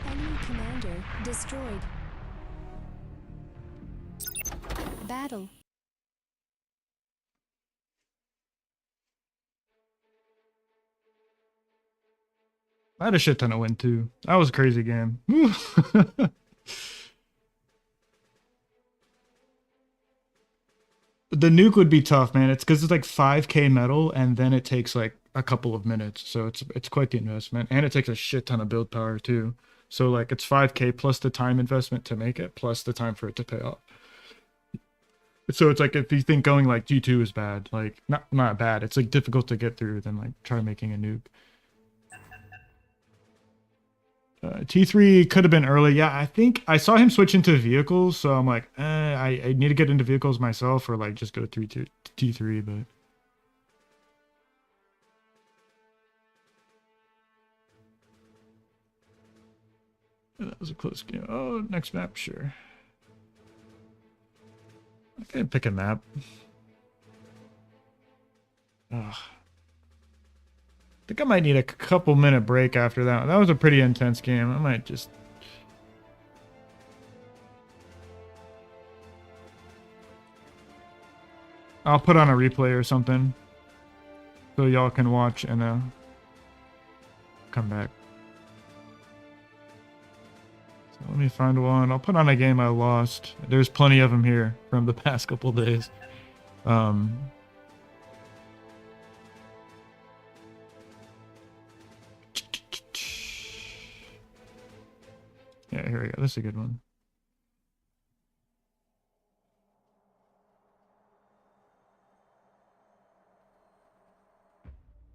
Enemy commander destroyed. Battle. I had a shit ton of win too. That was a crazy game. The nuke would be tough, man. It's because it's like 5k metal, and then it takes like a couple of minutes, so it's quite the investment, and it takes a shit ton of build power too. So like it's 5k plus the time investment to make it, plus the time for it to pay off. So it's like if you think going like G2 is bad, like not bad, it's like difficult to get through, then like try making a nuke. T3 could have been early. Yeah, I think I saw him switch into vehicles, so I'm like, I need to get into vehicles myself, or like just go to T3, but that was a close game. Oh, next map, sure. I can pick a map. Ugh. I think I might need a couple minute break after that. That was a pretty intense game. I might just... I'll put on a replay or something, so y'all can watch and come back. So let me find one. I'll put on a game I lost. There's plenty of them here from the past couple days. Yeah, here we go. This is a good one.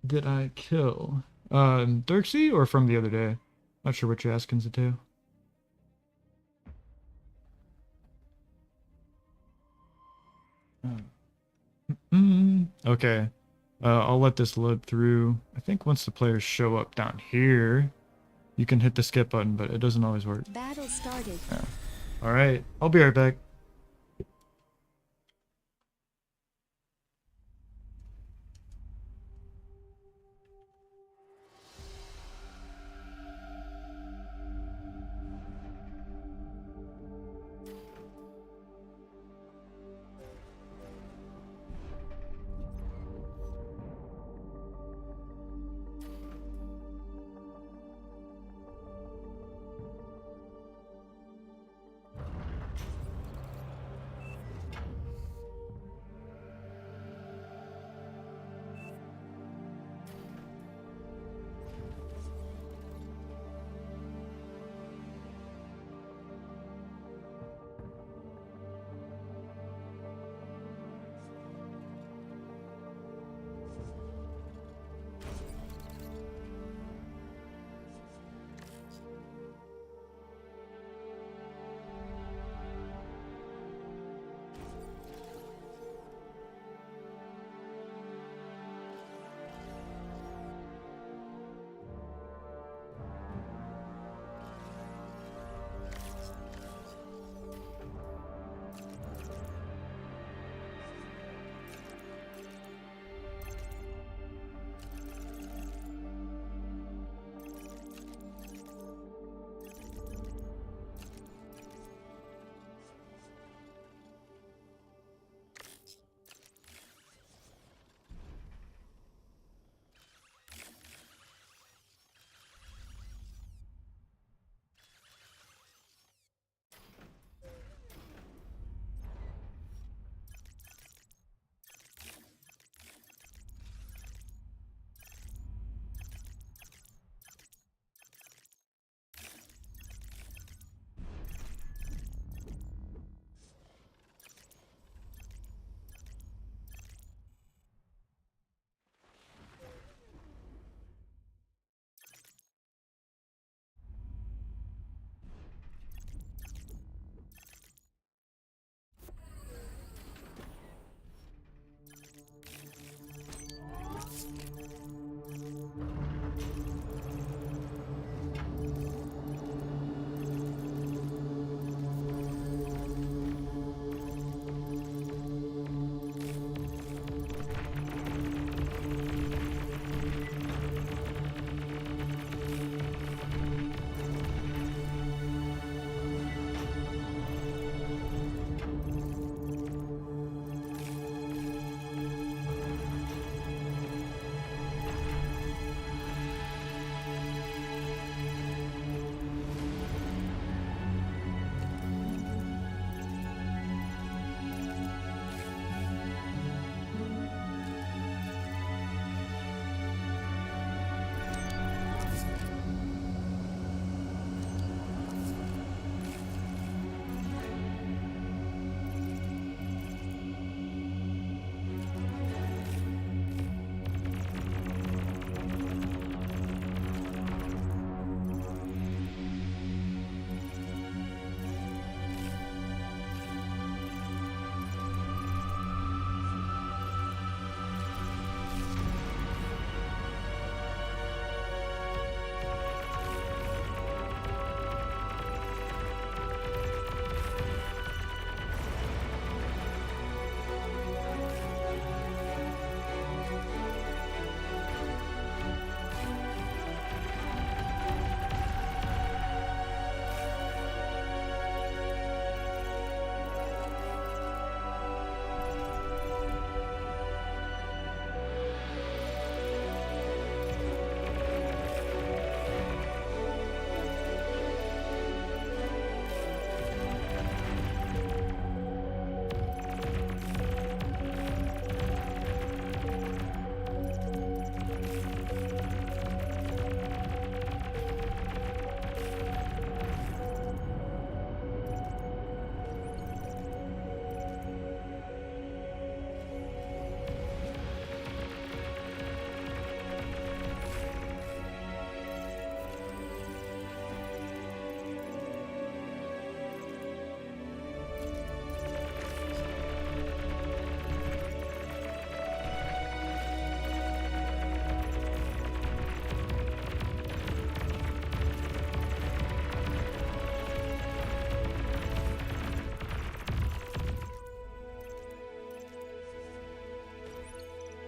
Did I kill Therxyy or from the other day? Not sure which you're asking it to. Okay. I'll let this load through. I think once the players show up down here, you can hit the skip button, but it doesn't always work. Battle started. Yeah. All right. I'll be right back.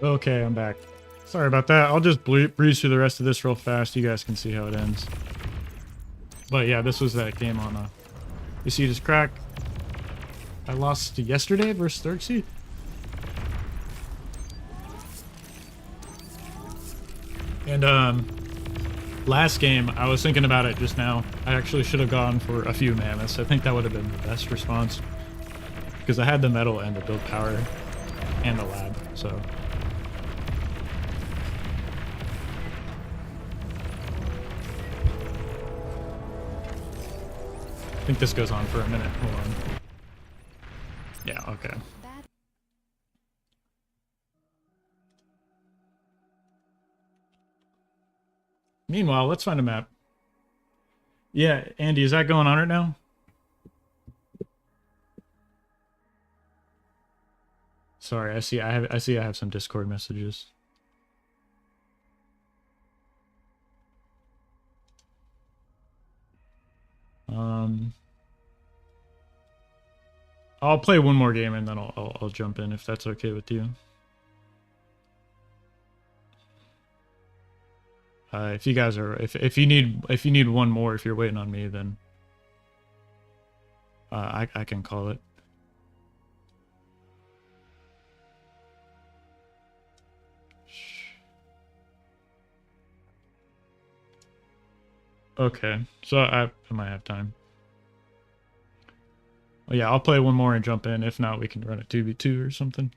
Okay, I'm back. Sorry about that. I'll just breeze through the rest of this real fast. You guys can see how it ends. But yeah, this was that game on you see this crack? I lost yesterday versus Therxyy. And last game, I was thinking about it just now. I actually should have gone for a few mammoths. I think that would have been the best response. Because I had the metal and the build power and the lab, so. I think this goes on for a minute. Hold on. Yeah, okay. Meanwhile, let's find a map. Yeah, Andy, is that going on right now? Sorry, I see I have some Discord messages. I'll play one more game and then I'll jump in if that's okay with you. If you guys are if you need one more, if you're waiting on me, then I can call it. Okay, so I might have time. Well, yeah, I'll play one more and jump in. If not, we can run a 2v2 or something.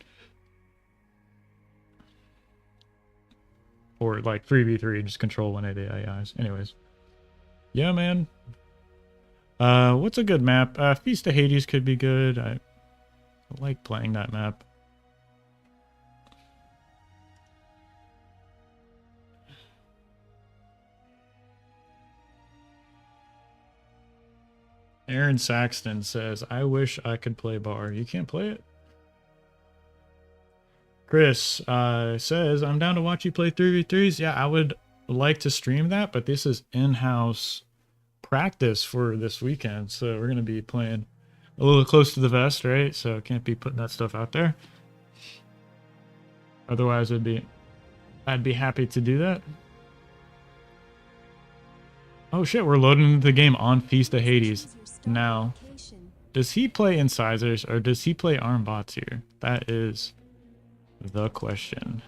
Or like 3v3, just control one of the AIs. Anyways. Yeah, man. What's a good map? Feast of Hades could be good. I like playing that map. Aaron Saxton says, I wish I could play bar. You can't play it? Chris says, I'm down to watch you play 3v3s. Yeah, I would like to stream that, but this is in-house practice for this weekend. So we're going to be playing a little close to the vest, right? So can't be putting that stuff out there. Otherwise, I'd be happy to do that. Oh shit, we're loading the game on Feast of Hades. Now, does he play incisors or does he play arm bots here? That is the question.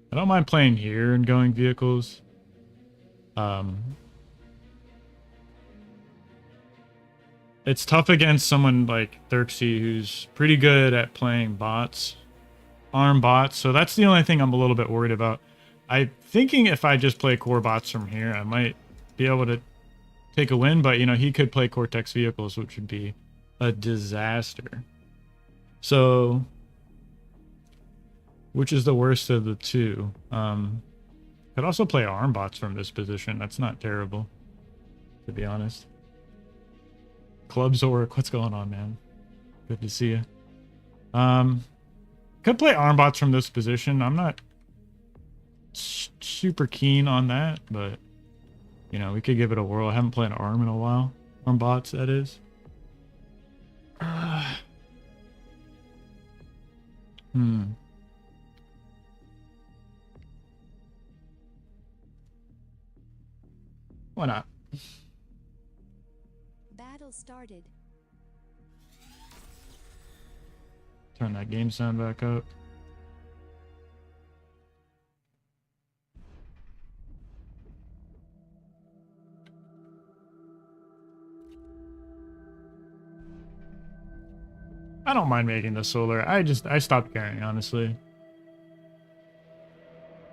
I don't mind playing here and going vehicles. It's tough against someone like Therxyy who's pretty good at playing bots. Arm bots, so that's the only thing I'm a little bit worried about. I'm thinking if I just play core bots from here, I might be able to take a win, but you know, he could play Cortex vehicles, which would be a disaster. So, which is the worst of the two? Could also play arm bots from this position. That's not terrible, to be honest. Club Zork, what's going on, man? Good to see you. Could play arm bots from this position. I'm not super keen on that, but you know, we could give it a whirl. I haven't played arm in a while. Arm bots, that is. Why not? Battle started. Turn that game sound back up. I don't mind making the solar. I stopped caring, honestly.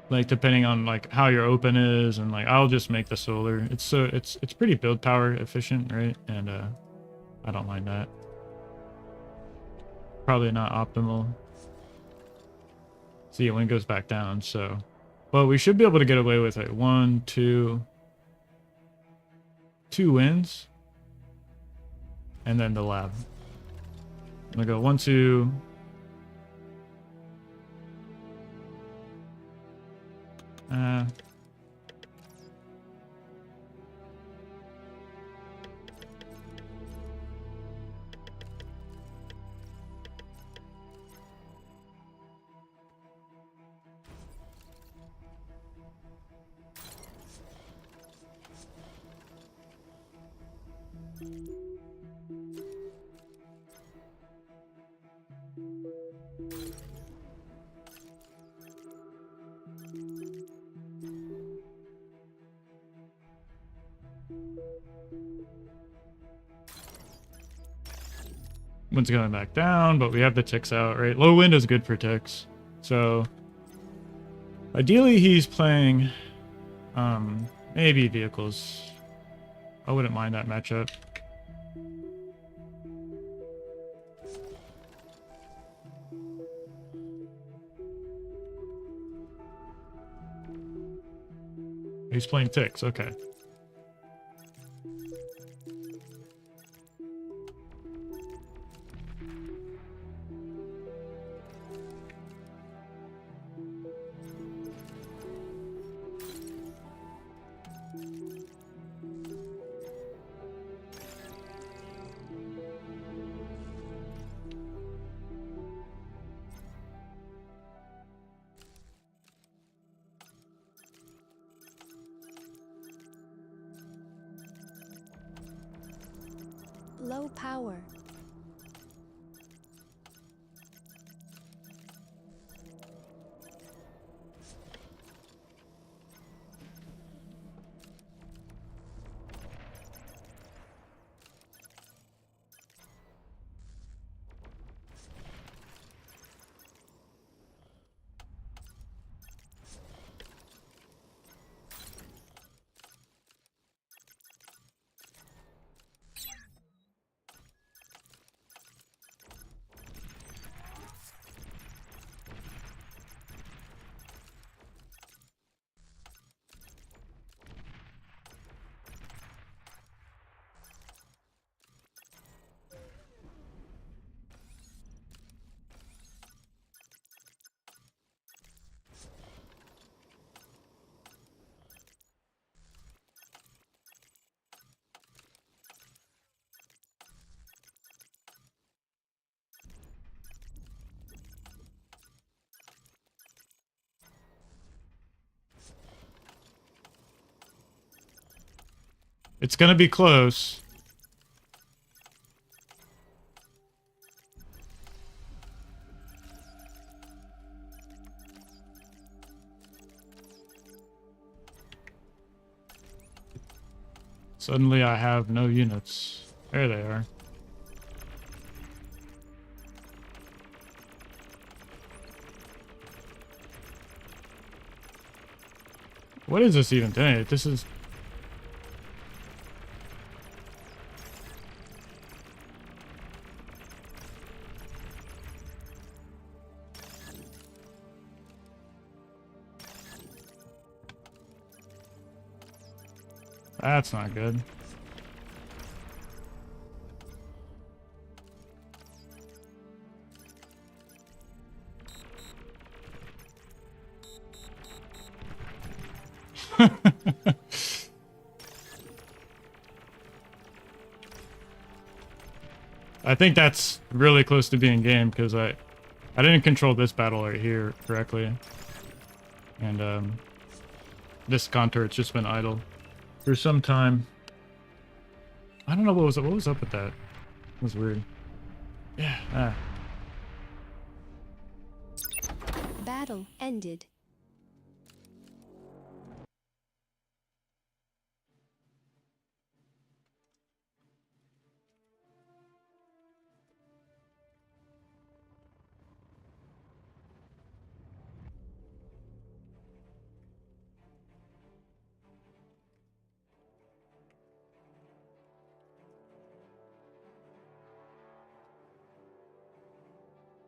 Like depending on like how your open is and like I'll just make the solar. It's pretty build power efficient, right? And I don't mind that. Probably not optimal. See, when it goes back down, so well, we should be able to get away with it. 1, 2 wins. And then the lab. I'm gonna go 1, 2. Wind's going back down, but we have the ticks out, right? Low wind is good for ticks. So ideally he's playing maybe vehicles. I wouldn't mind that matchup. He's playing ticks, okay. Low power. It's gonna be close. Suddenly I have no units. There they are. What is this even doing? This is... That's not good. I think that's really close to being game because I didn't control this battle right here correctly. And this Contra, it's just been idle for some time. I don't know what was up with that. It was weird. Yeah. Battle ended.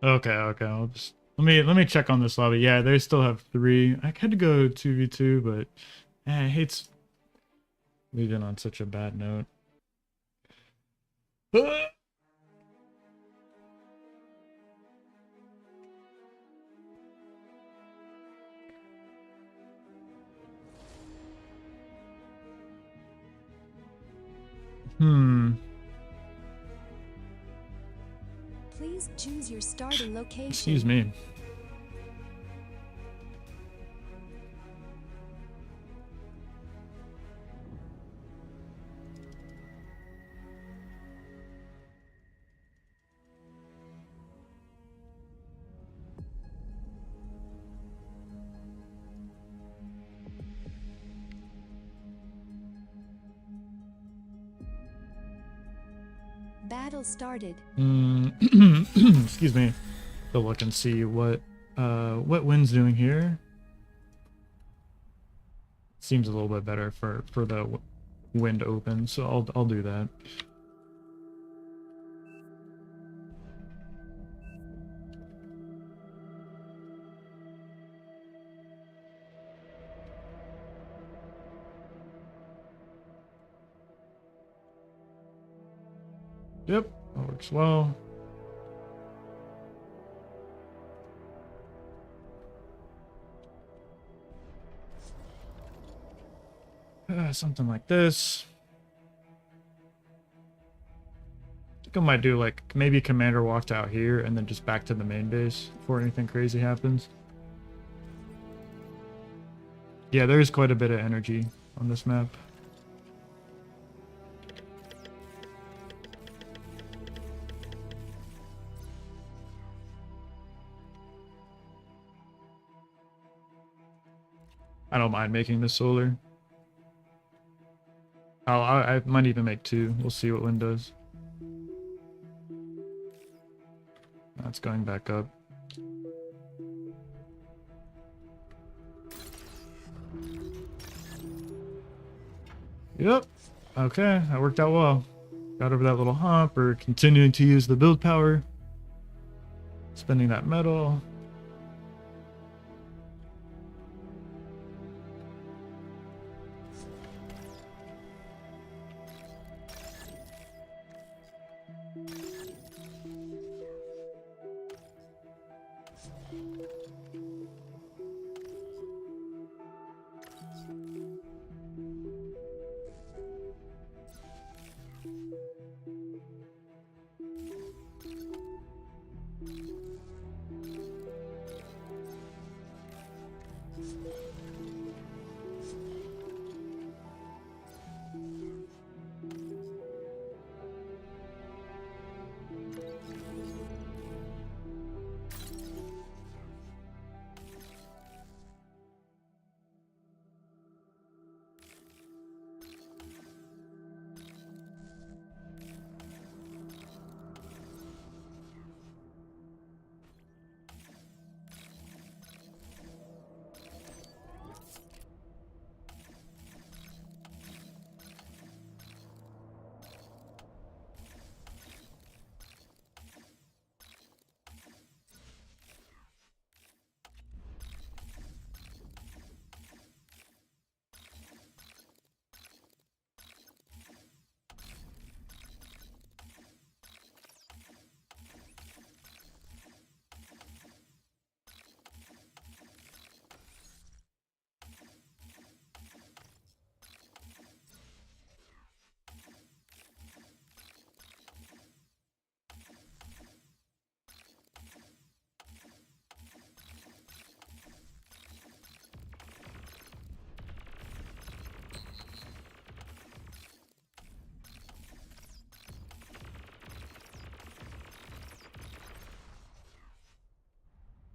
Okay. I'll just let me check on this lobby. Yeah, they still have 3. I had to go 2v2, but I hate leaving on such a bad note. Please choose your starting location. Excuse me. Battle started. Excuse me. To look and see what wind's doing here. Seems a little bit better for the wind open, so I'll do that. Yep, that works well. Something like this. I think I might do like maybe commander walked out here and then just back to the main base before anything crazy happens. Yeah, there is quite a bit of energy on this map. I don't mind making this solar. I might even make 2. We'll see what wind does. That's going back up. Yep. Okay, that worked out well. Got over that little hump. We're continuing to use the build power. Spending that metal.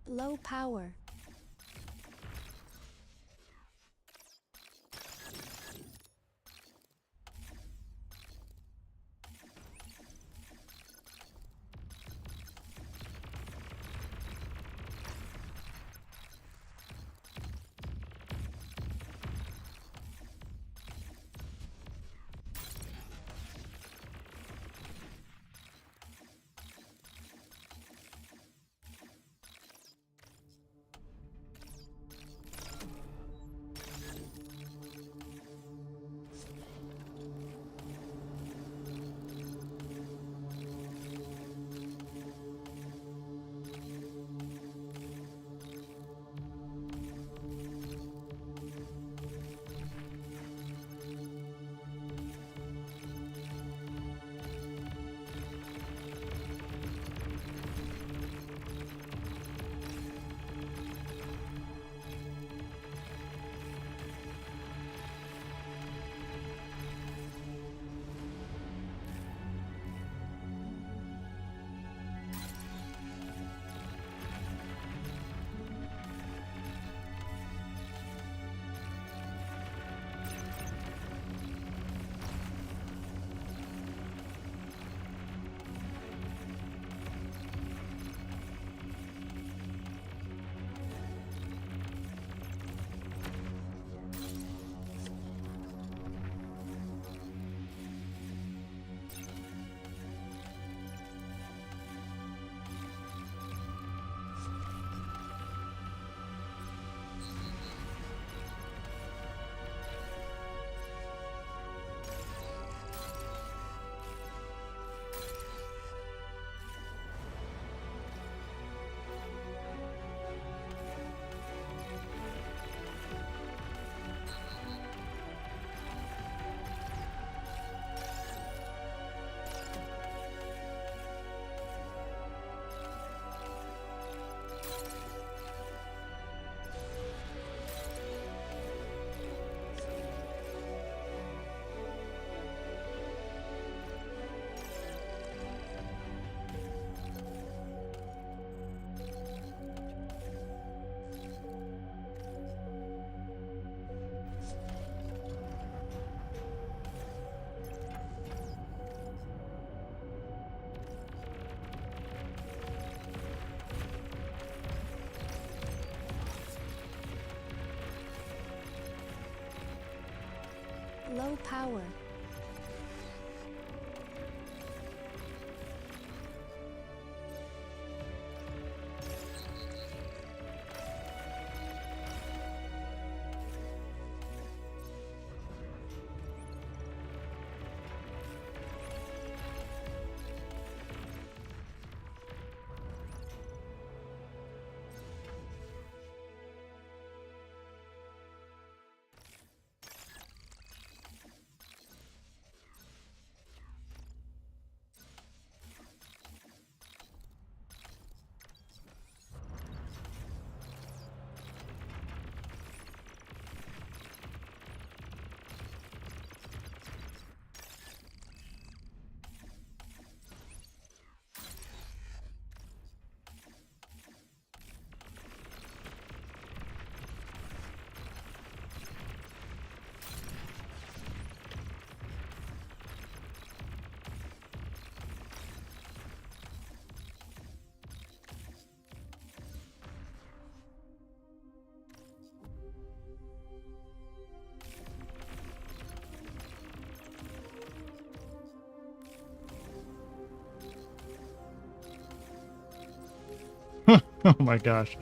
Low power. Low power. Oh my gosh.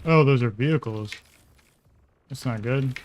Oh, those are vehicles. That's not good.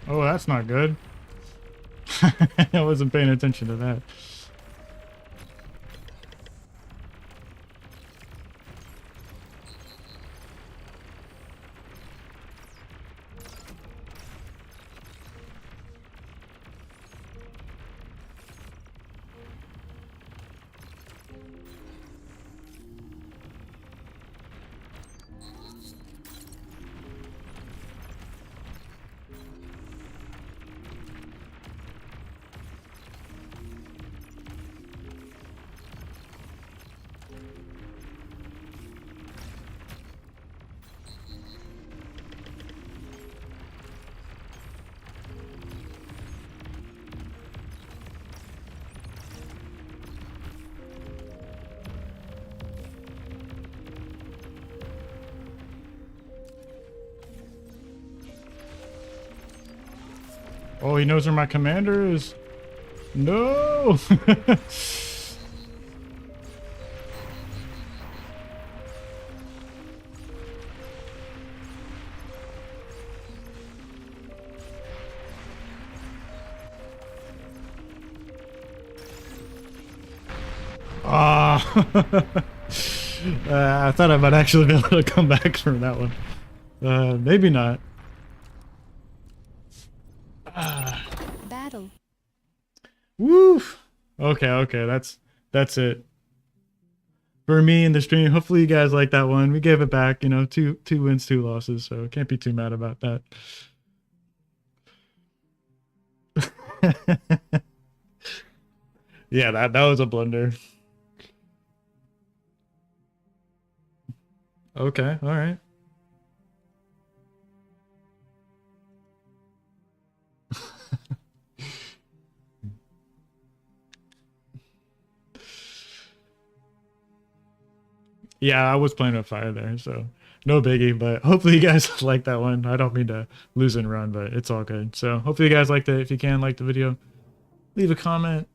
Oh, that's not good. I wasn't paying attention to that. Oh, he knows where my commander is. No! Ah! I thought I might actually be able to come back from that one. Maybe not. Battle. Woo! Okay, okay, that's it for me in the stream. Hopefully you guys like that one. We gave it back, you know, two wins, 2 losses, so can't be too mad about that. Yeah, that was a blunder. Okay, all right. Yeah, I was playing with fire there, so no biggie, but hopefully you guys like that one. I don't mean to lose and run, but it's all good. So hopefully you guys liked it. If you can, like the video, leave a comment,